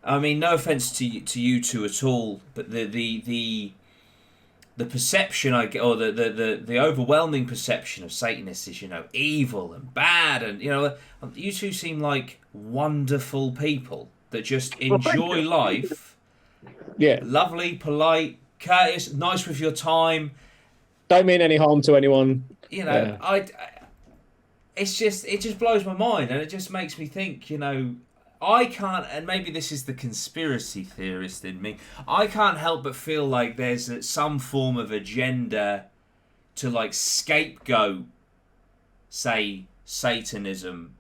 I mean, no offense to you two at all, but the perception I get, or the overwhelming perception of Satanists is, you know, evil and bad, and you know, you two seem like wonderful people that just enjoy life. Yeah, lovely, polite, courteous, nice with your time. Don't mean any harm to anyone. You know, it just blows my mind, and it just makes me think. You know, I can't, and maybe this is the conspiracy theorist in me, I can't help but feel like there's some form of agenda to like scapegoat, say, Satanism,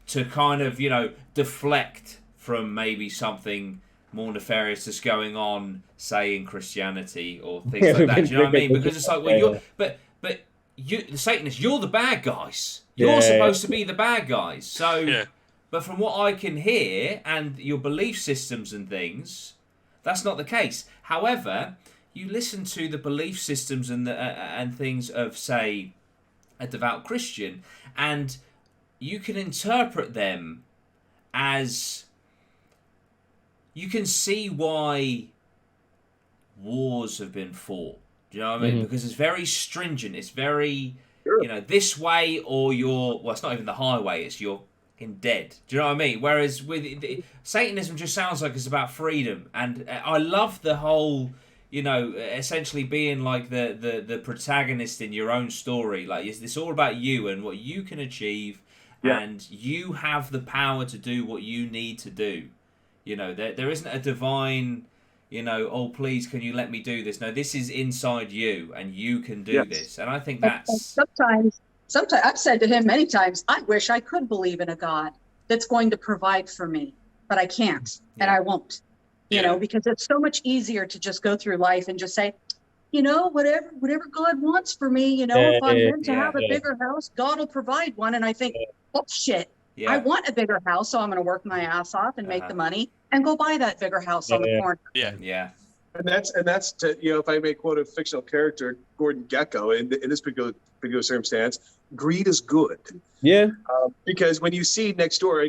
to kind of, you know, deflect from maybe something more nefarious that's going on, say, in Christianity or things like that. Do you know what I mean? Because it's like, well, you, the Satanists, you're the bad guys. You're supposed to be the bad guys. So, but from what I can hear and your belief systems and things, that's not the case. However, you listen to the belief systems and things of, say, a devout Christian, and you can interpret them as, you can see why wars have been fought. Do you know what I mean? Because it's very stringent. It's very, you know, this way or you're, well, it's not even the highway, it's you're in dead. Do you know what I mean? Whereas with Satanism just sounds like it's about freedom. And I love the whole, you know, essentially being like the protagonist in your own story. Like, it's all about you and what you can achieve, and you have the power to do what you need to do. You know, there isn't a divine, you know, oh, please, can you let me do this? No, this is inside you, and you can do this. And I think that's... Sometimes I've said to him many times, I wish I could believe in a God that's going to provide for me, but I can't, and I won't. You know, because it's so much easier to just go through life and just say, you know, whatever God wants for me, you know, if I'm meant to have a bigger house, God will provide one. And I think, oh, shit. I want a bigger house, so I'm going to work my ass off and make the money and go buy that bigger house on the corner. And that's to, you know, if I may quote a fictional character, Gordon Gekko, in this particular circumstance, greed is good. Because when you see next door,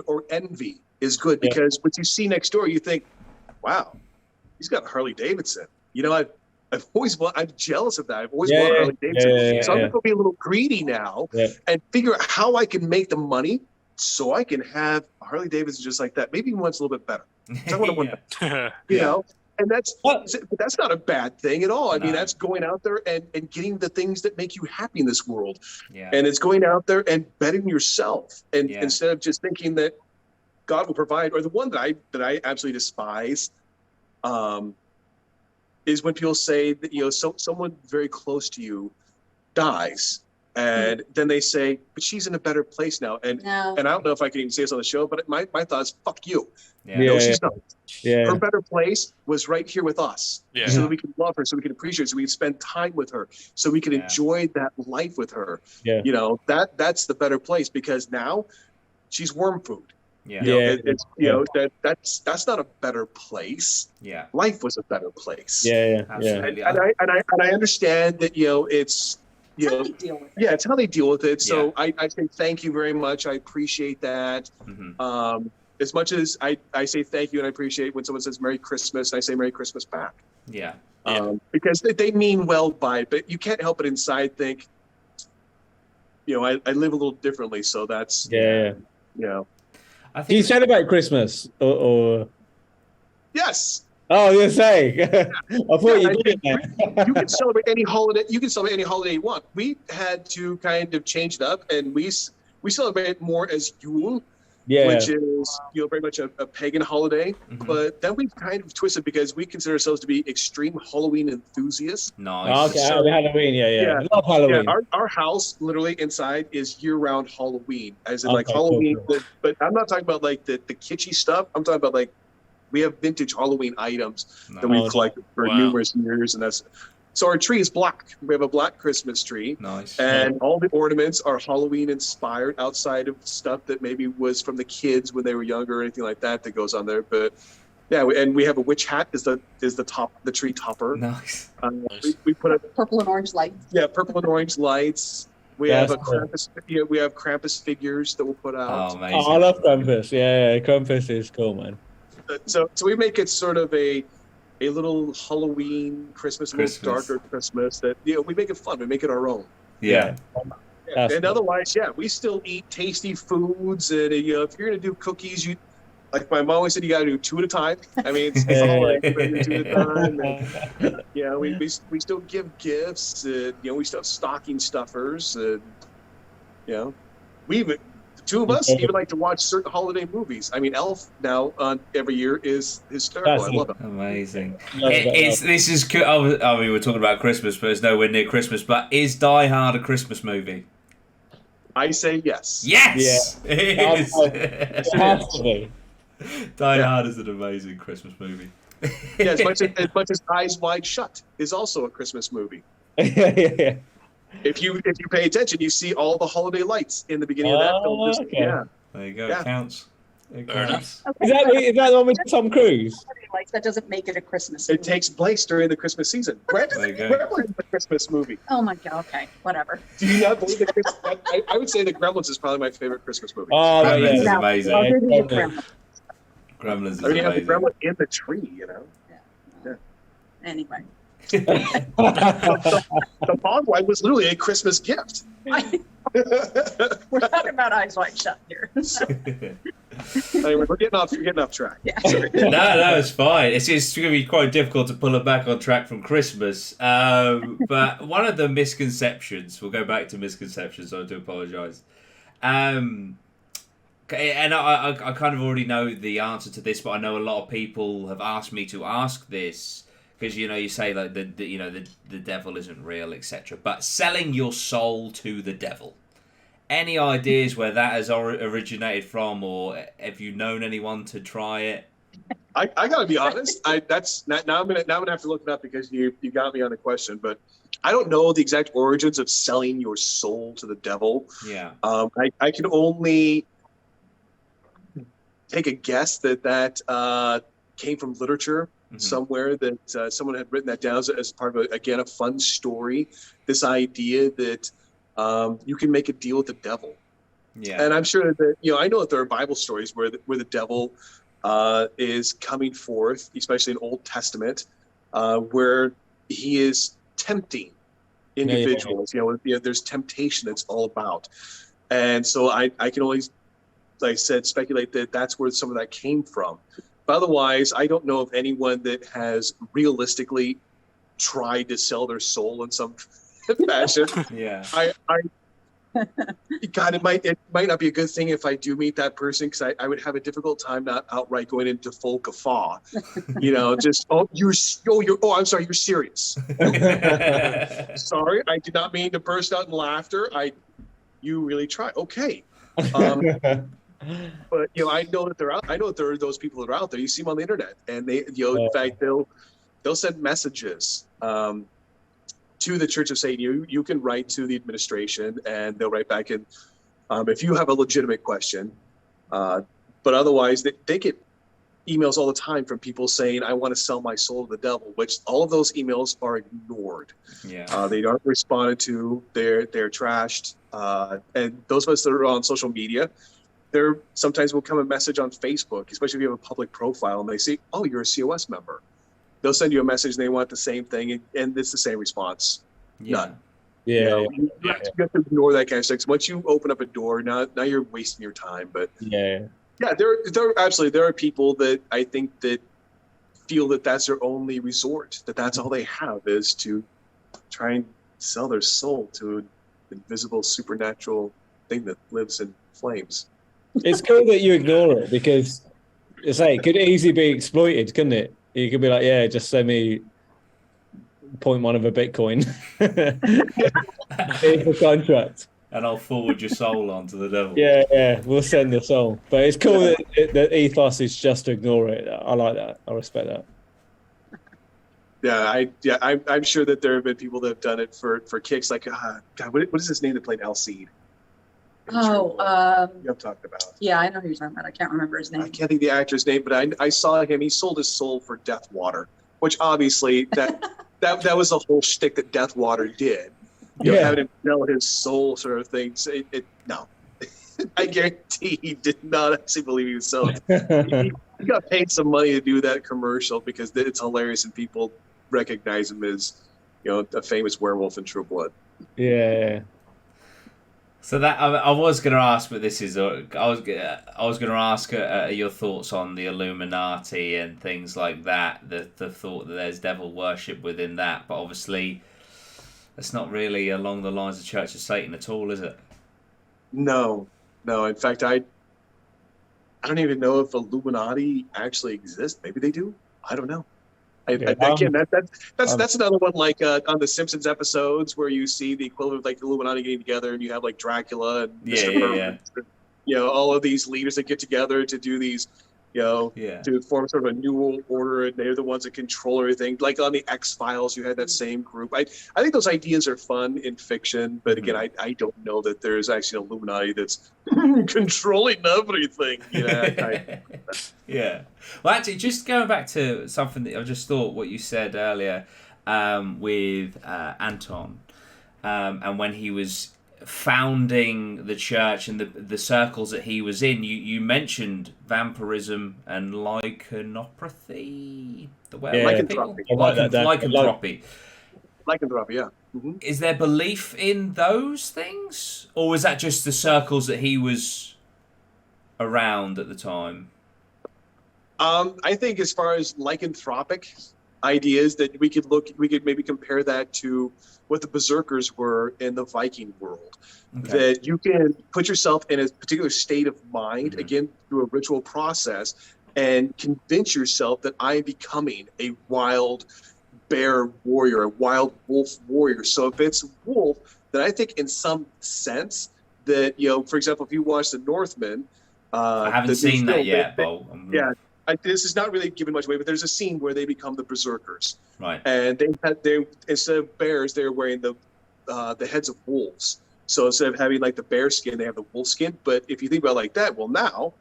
or envy is good, because what you see next door, you think, wow, he's got a Harley Davidson. You know, I'm jealous of that. I've always wanted a Harley Davidson. So I'm going to be a little greedy now and figure out how I can make the money so I can have a Harley Davidson just like that. Maybe one's a little bit better. You know, and that's not a bad thing at all. I mean, that's going out there and getting the things that make you happy in this world. And it's going out there and betting yourself. And instead of just thinking that God will provide, or the one that I absolutely despise, is when people say that, you know, someone very close to you dies, and then they say, but she's in a better place now. And I don't know if I can even say this on the show, but my thought is, fuck you. No, she's not. Her better place was right here with us, so that we can love her, so we can appreciate her, so we can spend time with her, so we can enjoy that life with her. You know, that's the better place, because now she's worm food. It's that's not a better place. Life was a better place. Absolutely. And I understand that, you know, it's, you know, it's how they deal with it. So I say thank you very much. I appreciate that. As much as I say thank you and I appreciate when someone says Merry Christmas, I say Merry Christmas back. Because they mean well by it, but you can't help but inside think, you know, I live a little differently. So that's you know. Do you celebrate Christmas or? Yes. Oh, you're saying? I thought you did. You can celebrate any holiday. You can celebrate any holiday you want. We had to kind of change it up, and we celebrate it more as Yule, which is, you know, very much a pagan holiday. But then we've kind of twisted, because we consider ourselves to be extreme Halloween enthusiasts. Nice. Okay, so, Halloween, I love Halloween. Our house literally inside is year-round Halloween, as in like Halloween. Cool. But I'm not talking about like the kitschy stuff. I'm talking about like, we have vintage Halloween items that we've collected for numerous years, and that's So our tree is black. We have a black Christmas tree. Nice. And all the ornaments are Halloween inspired, outside of stuff that maybe was from the kids when they were younger or anything like that goes on there. But yeah, and we have a witch hat is the tree topper. Nice. We put a Purple and orange lights. Yeah, purple and orange lights. We have Krampus. Yeah, we have Krampus figures that we'll put out. Oh, amazing. I love Krampus. Yeah, Krampus is cool, man. So we make it sort of a little Halloween Christmas, a little darker Christmas. That we make it fun. We make it our own. Yeah. And otherwise, we still eat tasty foods. And if you're gonna do cookies, like my mom always said, you gotta do 2 at a time. I mean, it's holiday, you 2 at a time. And, we still give gifts. We still have stocking stuffers. We even. The 2 of us even like to watch certain holiday movies. I mean, Elf now every year is hysterical. I love it. Amazing. This is. I mean, we're talking about Christmas, but it's nowhere near Christmas. But is Die Hard a Christmas movie? I say yes. Yes. Yeah. It is. It has to be. Die Hard is an amazing Christmas movie. Yeah, as much as Eyes Wide Shut is also a Christmas movie. Yeah. If you pay attention, you see all the holiday lights in the beginning of that film. Okay. Yeah. There you go. Yeah. It counts. It Fair counts. Okay. Is that the one with Tom Cruise? Lights, that doesn't make it a Christmas It movie. takes place during the Christmas season. There you go. Gremlins is a Christmas movie. Oh my God. Okay. Whatever. Do you not believe that? I would say that Gremlins is probably my favorite Christmas movie. Oh, Gremlins is yeah. amazing. I'll give you the Gremlins. Gremlins. Gremlins is I mean, you have the amazing. gremlin in the tree, Anyway. The Mogwai was literally a Christmas gift. We're talking about Eyes Wide Shut here. Anyway, we're getting off track. Yeah. No, it's fine. It's going to be quite difficult to pull it back on track from Christmas. But one of the misconceptions, we'll go back to misconceptions, so I do apologise. And I kind of already know the answer to this, but I know a lot of people have asked me to ask this because you say like the devil isn't real, etc. But selling your soul to the devil. Any ideas where that has originated from, or have you known anyone to try it? I gotta be honest. Now I'm gonna have to look it up because you got me on the question, but I don't know the exact origins of selling your soul to the devil. Yeah. I can only take a guess that came from literature somewhere, that someone had written that down as part of a fun story. This idea that you can make a deal with the devil. Yeah. And I'm sure that I know that there are Bible stories where the devil is coming forth, especially in Old Testament, where he is tempting individuals. There's temptation that's all about, and so I can always, like I said, speculate that that's where some of that came from. But otherwise, I don't know of anyone that has realistically tried to sell their soul in some fashion. Yeah. God, it might not be a good thing if I do meet that person, because I would have a difficult time not outright going into full guffaw. Just I'm sorry, you're serious. Sorry, I did not mean to burst out in laughter. You really try. Okay. But I know that they're out. I know that there are those people that are out there. You see them on the internet, and they, in fact, they'll send messages to the Church of Satan. You can write to the administration, and they'll write back in if you have a legitimate question. But otherwise, they get emails all the time from people saying, "I want to sell my soul to the devil," which all of those emails are ignored. Yeah. They aren't responded to. They're trashed. And those of us that are on social media, there sometimes will come a message on Facebook, especially if you have a public profile, and they say, "Oh, you're a COS member." They'll send you a message and they want the same thing, and it's the same response. None. Yeah. You have to ignore that kind of stuff. Once you open up a door, now you're wasting your time. But yeah, there are people that I think that feel that that's their only resort, that's all they have, is to try and sell their soul to an invisible supernatural thing that lives in flames. It's cool that you ignore it, because it could easily be exploited, couldn't it? You could be like, yeah, just send me 0.1 of a Bitcoin. Here's the contract. And I'll forward your soul on to the devil. Yeah, we'll send the soul. But it's cool that the ethos is just to ignore it. I like that. I respect that. I'm sure that there have been people that have done it for kicks. Like, God, what is his name that played Alcide? I'm talking about. Yeah, I know who you're talking about. I can't remember his name. I can't think of the actor's name, but I saw him. He sold his soul for Death Water, which obviously that was the whole shtick that Death Water did. You know, having him sell his soul, sort of thing. So no, I guarantee he did not actually believe he was selling. He got paid some money to do that commercial because it's hilarious and people recognize him as, you know, a famous werewolf in True Blood. Yeah. So that I was going to ask, but this is I was going to ask your thoughts on the Illuminati and things like that. The thought that there's devil worship within that, but obviously, it's not really along the lines of Church of Satan at all, is it? No. In fact, I don't even know if Illuminati actually exists. Maybe they do. I don't know. Again, that's another one, like on the Simpsons episodes where you see the equivalent of like the Illuminati getting together, and you have like Dracula and Mr. Perfect, you know, all of these leaders that get together to do these, you know, to form sort of a new world order, and they're the ones that control everything. Like on the X-Files, you had that same group. I think those ideas are fun in fiction, but again, I don't know that there's actually an Illuminati that's controlling everything. Yeah. Well, actually, just going back to something that I just thought, what you said earlier with Anton, and when he was founding the church and the circles that he was in, you mentioned vampirism and lycanthropy. Lycanthropy. Lycanthropy, yeah. Mm-hmm. Is there belief in those things, or was that just the circles that he was around at the time? I think as far as lycanthropic ideas, that we could maybe compare that to what the berserkers were in the Viking world. Okay. That you can put yourself in a particular state of mind, again, through a ritual process, and convince yourself that I am becoming a wild bear warrior, a wild wolf warrior. So if it's wolf, then I think in some sense that, you know, for example, if you watch The Northman, I haven't seen that yet, Bo. This is not really giving much away, but there's a scene where they become the berserkers, right? And they instead of bears, they're wearing the heads of wolves. So instead of having like the bear skin, they have the wolf skin. But if you think about it like that, well, now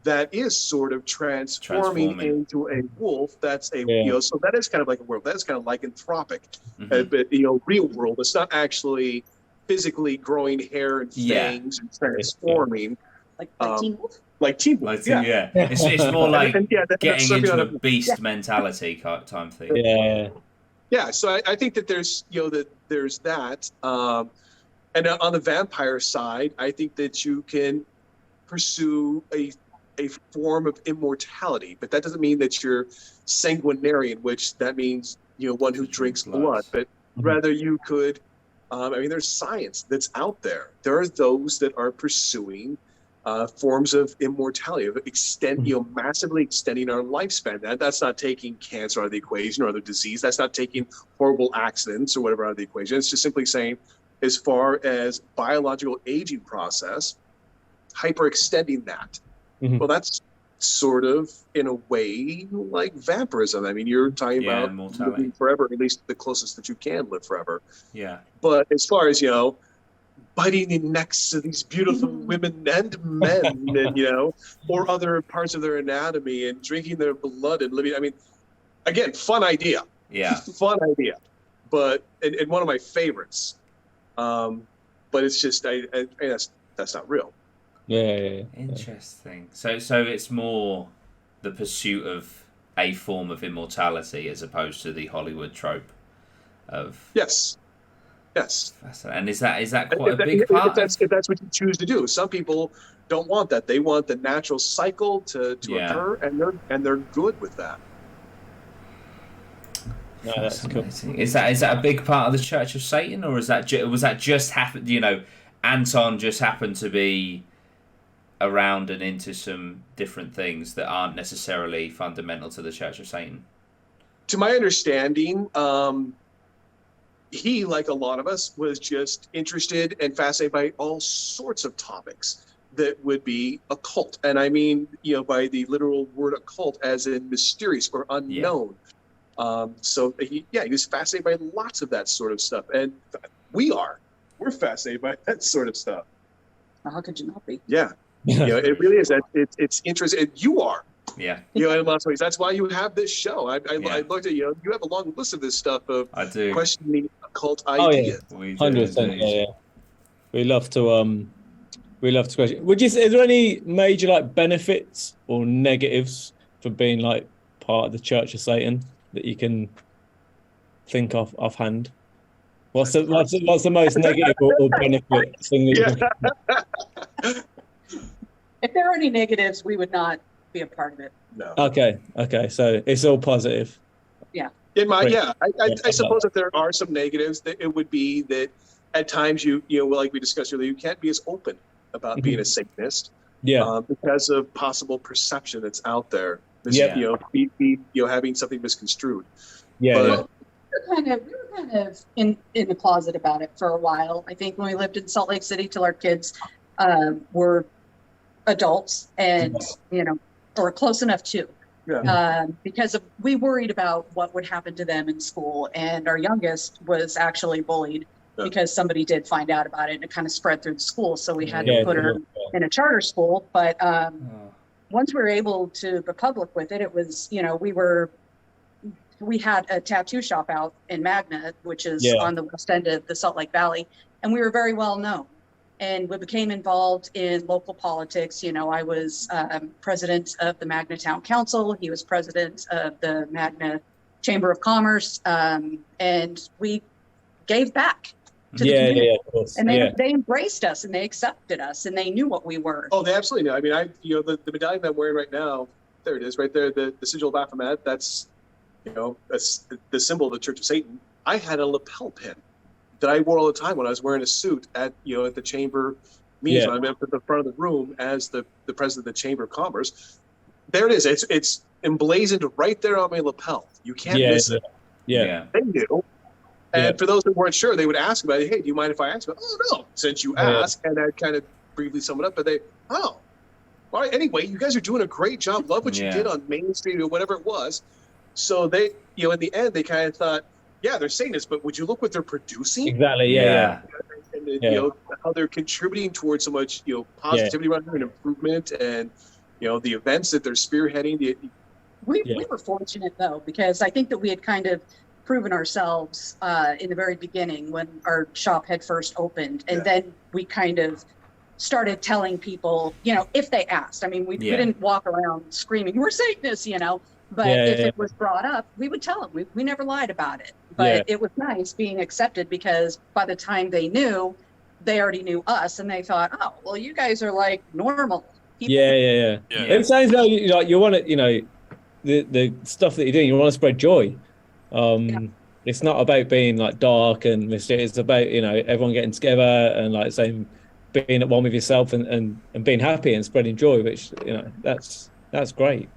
that is sort of transforming into a wolf. That's a you know, so that is kind of like a werewolf. That is kind of lycanthropic, but you know, real world. It's not actually physically growing hair and fangs and transforming. Like Teen Wolf? Like Teen Wolf, It's more like getting into a beast mentality type thing. Yeah, so I think that there's, you know, there's that. And on the vampire side, I think that you can pursue a form of immortality, but that doesn't mean that you're sanguinarian, which that means, you know, one who drinks blood, but rather you could, I mean, there's science that's out there. There are those that are pursuing forms of immortality, of massively extending our lifespan. That's not taking cancer out of the equation or other disease. That's not taking horrible accidents or whatever out of the equation. It's just simply saying, as far as biological aging process, hyperextending that. Well, that's sort of, in a way, like vampirism. I mean, you're talking about living forever, at least the closest that you can live forever. Yeah. But as far as, you know, biting the necks of these beautiful women and men, and, you know, or other parts of their anatomy, and drinking their blood and living. I mean, again, fun idea. Yeah. Fun idea. But, and one of my favorites. But it's just, that's not real. Yeah. Interesting. So it's more the pursuit of a form of immortality as opposed to the Hollywood trope of. Yes. And is that quite a big part? If that's what you choose to do. Some people don't want that. They want the natural cycle to occur, and they're good with that. No, that's cool. Is that a big part of the Church of Satan, or was that just happen? You know, Anton just happened to be around and into some different things that aren't necessarily fundamental to the Church of Satan. To my understanding, he, like a lot of us, was just interested and fascinated by all sorts of topics that would be occult. And I mean, you know, by the literal word occult, as in mysterious or unknown. He was fascinated by lots of that sort of stuff, and we're fascinated by that sort of stuff. How could you not be? Yeah, it really is. It's interesting. And you are. Yeah. In lots of ways. That's why you have this show. I looked at you have a long list of this stuff of I do. questioning occult ideas. Oh, yeah. 100%. Yeah. We love to question. Is there any major benefits or negatives for being part of the Church of Satan that you can think of offhand? What's the most negative or benefit thing that you can... If there are any negatives, we would not be a part of it. No. Okay. So it's all positive. Yeah. I suppose if there are some negatives, that it would be that at times like we discussed earlier, you can't be as open about being a Satanist. Yeah. Because of possible perception that's out there. Having something misconstrued. Yeah. Well, we were kind of in the closet about it for a while. I think when we lived in Salt Lake City till our kids were adults and or close enough to, because we worried about what would happen to them in school, and our youngest was actually bullied because somebody did find out about it, and it kind of spread through the school, so we had to put her in a charter school. But once we were able to be public with it, it was we had a tattoo shop out in Magna, which is on the west end of the Salt Lake Valley, and we were very well known. And we became involved in local politics. I was president of the Magna Town Council. He was president of the Magna Chamber of Commerce. And we gave back to the community. Yeah, of course. And they embraced us, and they accepted us, and they knew what we were. Oh, they absolutely knew. I mean, the medallion I'm wearing right now, there it is, right there, the sigil of APMA, that's the symbol of the Church of Satan. I had a lapel pin that I wore all the time when I was wearing a suit at the chamber meetings. When I'm at the front of the room as the president of the Chamber of Commerce. There it is. It's emblazoned right there on my lapel. You can't miss it. Yeah. They do. And for those that weren't sure, they would ask about it. Hey, do you mind if I ask about it? Oh, no. Since you asked, and I'd kind of briefly sum it up, but all right, anyway, you guys are doing a great job. Love what you did on Main Street or whatever it was. So they, in the end, they kind of thought, yeah, they're Satanists, but would you look what they're producing? Exactly. Yeah. And how they're contributing towards so much, positivity around here and improvement, and the events that they're spearheading. We were fortunate though, because I think that we had kind of proven ourselves in the very beginning when our shop had first opened, and then we kind of started telling people, if they asked. I mean, we didn't walk around screaming, "We're Satanists," But if it was brought up, we would tell them. We never lied about it. But it was nice being accepted, because by the time they knew, they already knew us, and they thought, oh, well, you guys are like normal people. Yeah. It sounds like you want to, the stuff that you're doing, you want to spread joy. It's not about being dark and mysterious. It's about, everyone getting together and saying, being at one with yourself and being happy and spreading joy, which, that's great.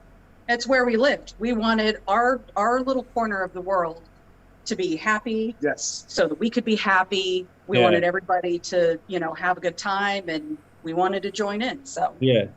That's where we lived. We wanted our little corner of the world to be happy. Yes. So that we could be happy. We wanted everybody to, have a good time, and we wanted to join in. So And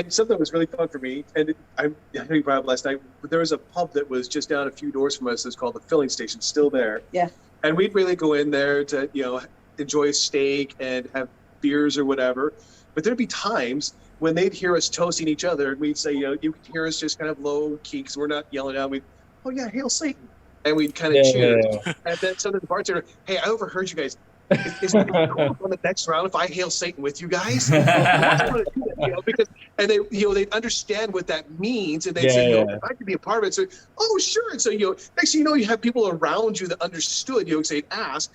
something that was really fun for me, and I know you brought up last night, but there was a pub that was just down a few doors from us that's called the Filling Station, still there. Yeah. And we'd really go in there to, enjoy a steak and have beers or whatever. But there'd be times when they'd hear us toasting each other, and we'd say, you could hear us just kind of low key, because we're not yelling out. We'd, oh yeah, hail Satan. And we'd kind of cheer. And then some of the bartender, hey, I overheard you guys. Is it cool on the next round if I hail Satan with you guys? Because they'd understand what that means, and they'd say, I'd like to be a part of it. So, oh sure. And so next thing you have people around you that understood. Say, ask,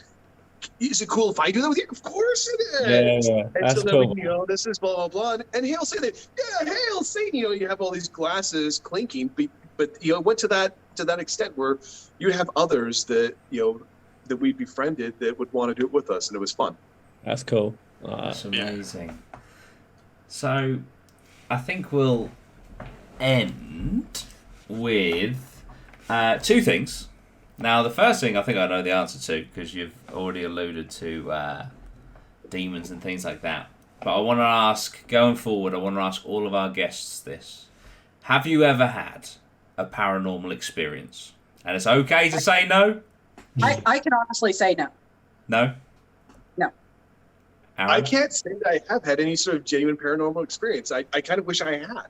is it cool if I do that with you? Of course it is. Yeah. And That's so then cool. this is blah blah blah, and hail Satan. Yeah, hail Satan. You have all these glasses clinking, but it went to that extent where you have others that that we befriended that would want to do it with us, and it was fun. That's cool. That's amazing. So I think we'll end with two things. Now, the first thing I think I know the answer to, because you've already alluded to demons and things like that. But I want to ask, going forward, all of our guests this. Have you ever had a paranormal experience? And it's okay to say no? I can honestly say no. No? No. Aaron? I can't say that I have had any sort of genuine paranormal experience. I kind of wish I had.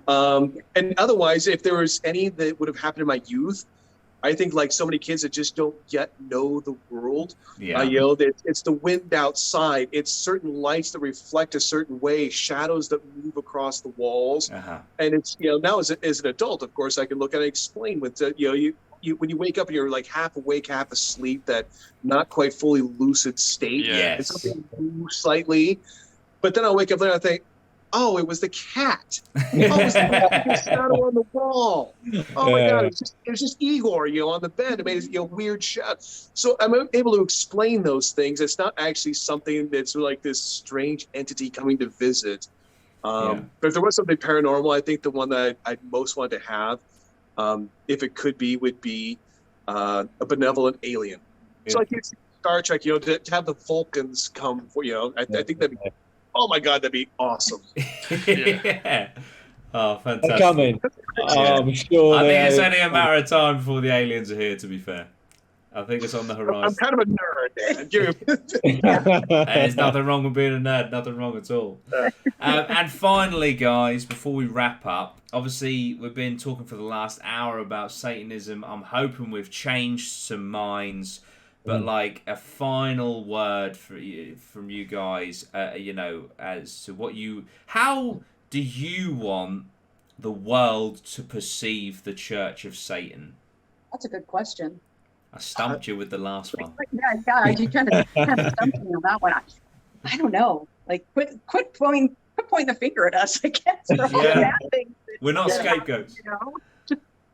And otherwise, if there was any that would have happened in my youth, I think like so many kids that just don't yet know the world. Yeah. It's the wind outside. It's certain lights that reflect a certain way, shadows that move across the walls. Uh-huh. And it's, now as an adult, of course, I can look at it and explain with, you when you wake up and you're like half awake, half asleep, that not quite fully lucid state. Yes. It's something moves slightly. But then I'll wake up later and I think, oh, it was the cat. Oh, it was the shadow on the wall. Oh my God, it was just Igor, on the bed. It made a weird shadow. So I'm able to explain those things. It's not actually something that's like this strange entity coming to visit. But if there was something paranormal, I think the one that I'd most want to have, if it could be, would be a benevolent alien. Yeah. So like it's Star Trek, to have the Vulcans come for, I think that'd be, oh my God, that'd be awesome. Yeah. Oh, fantastic. They're coming. I'm sure. I think it's only a matter of time before the aliens are here, to be fair. I think it's on the horizon. I'm kind of a nerd, man. There's nothing wrong with being a nerd. Nothing wrong at all. And finally, guys, before we wrap up, obviously we've been talking for the last hour about Satanism. I'm hoping we've changed some minds. But like a final word from you guys, as to how do you want the world to perceive the Church of Satan? That's a good question. I stumped you with the last one. Yeah, you kind of stumped me on that one. I don't know. Like, quit pointing the finger at us, I guess. For all the bad things We're not scapegoats.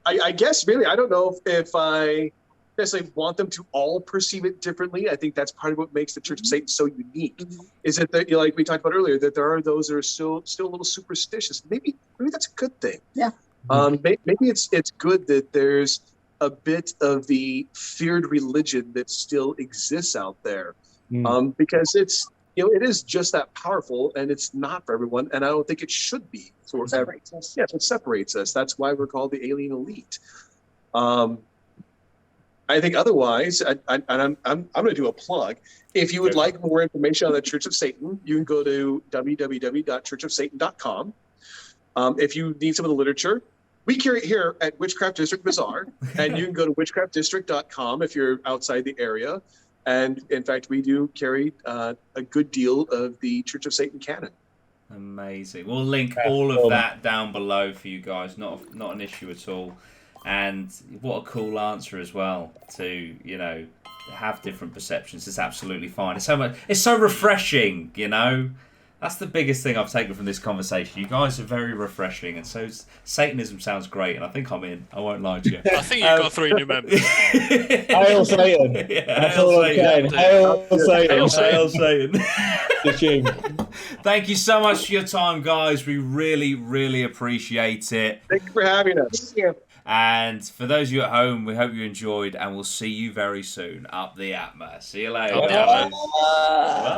I guess really, I don't know if I necessarily want them to all perceive it differently. I think that's part of what makes the Church of Satan so unique. Is that like we talked about earlier, that there are those that are still a little superstitious. Maybe that's a good thing. Yeah. Maybe it's good that there's a bit of the feared religion that still exists out there, because it's it is just that powerful, and it's not for everyone, and I don't think it should be for everyone. Yeah, it separates us. That's why we're called the alien elite. I think otherwise, I'm going to do a plug. If you would like more information on the Church of Satan, you can go to www.churchofsatan.com. If you need some of the literature, we carry it here at Witchcraft District Bazaar, and you can go to witchcraftdistrict.com if you're outside the area. And in fact, we do carry a good deal of the Church of Satan canon. Amazing. We'll link all of that down below for you guys. Not an issue at all. And what a cool answer as well to, have different perceptions. It's absolutely fine. It's so refreshing, That's the biggest thing I've taken from this conversation. You guys are very refreshing, and so Satanism sounds great, and I think I'm in. I won't lie to you. I think you've got 3 new members. Hail Satan. That's all I'm saying. Hail Satan. Hail Satan. The Thank you so much for your time, guys. We really, really appreciate it. Thank you for having us. Thank you. And for those of you at home, we hope you enjoyed, and we'll see you very soon. Up the APMA. See you later. Up the APMA. Bye.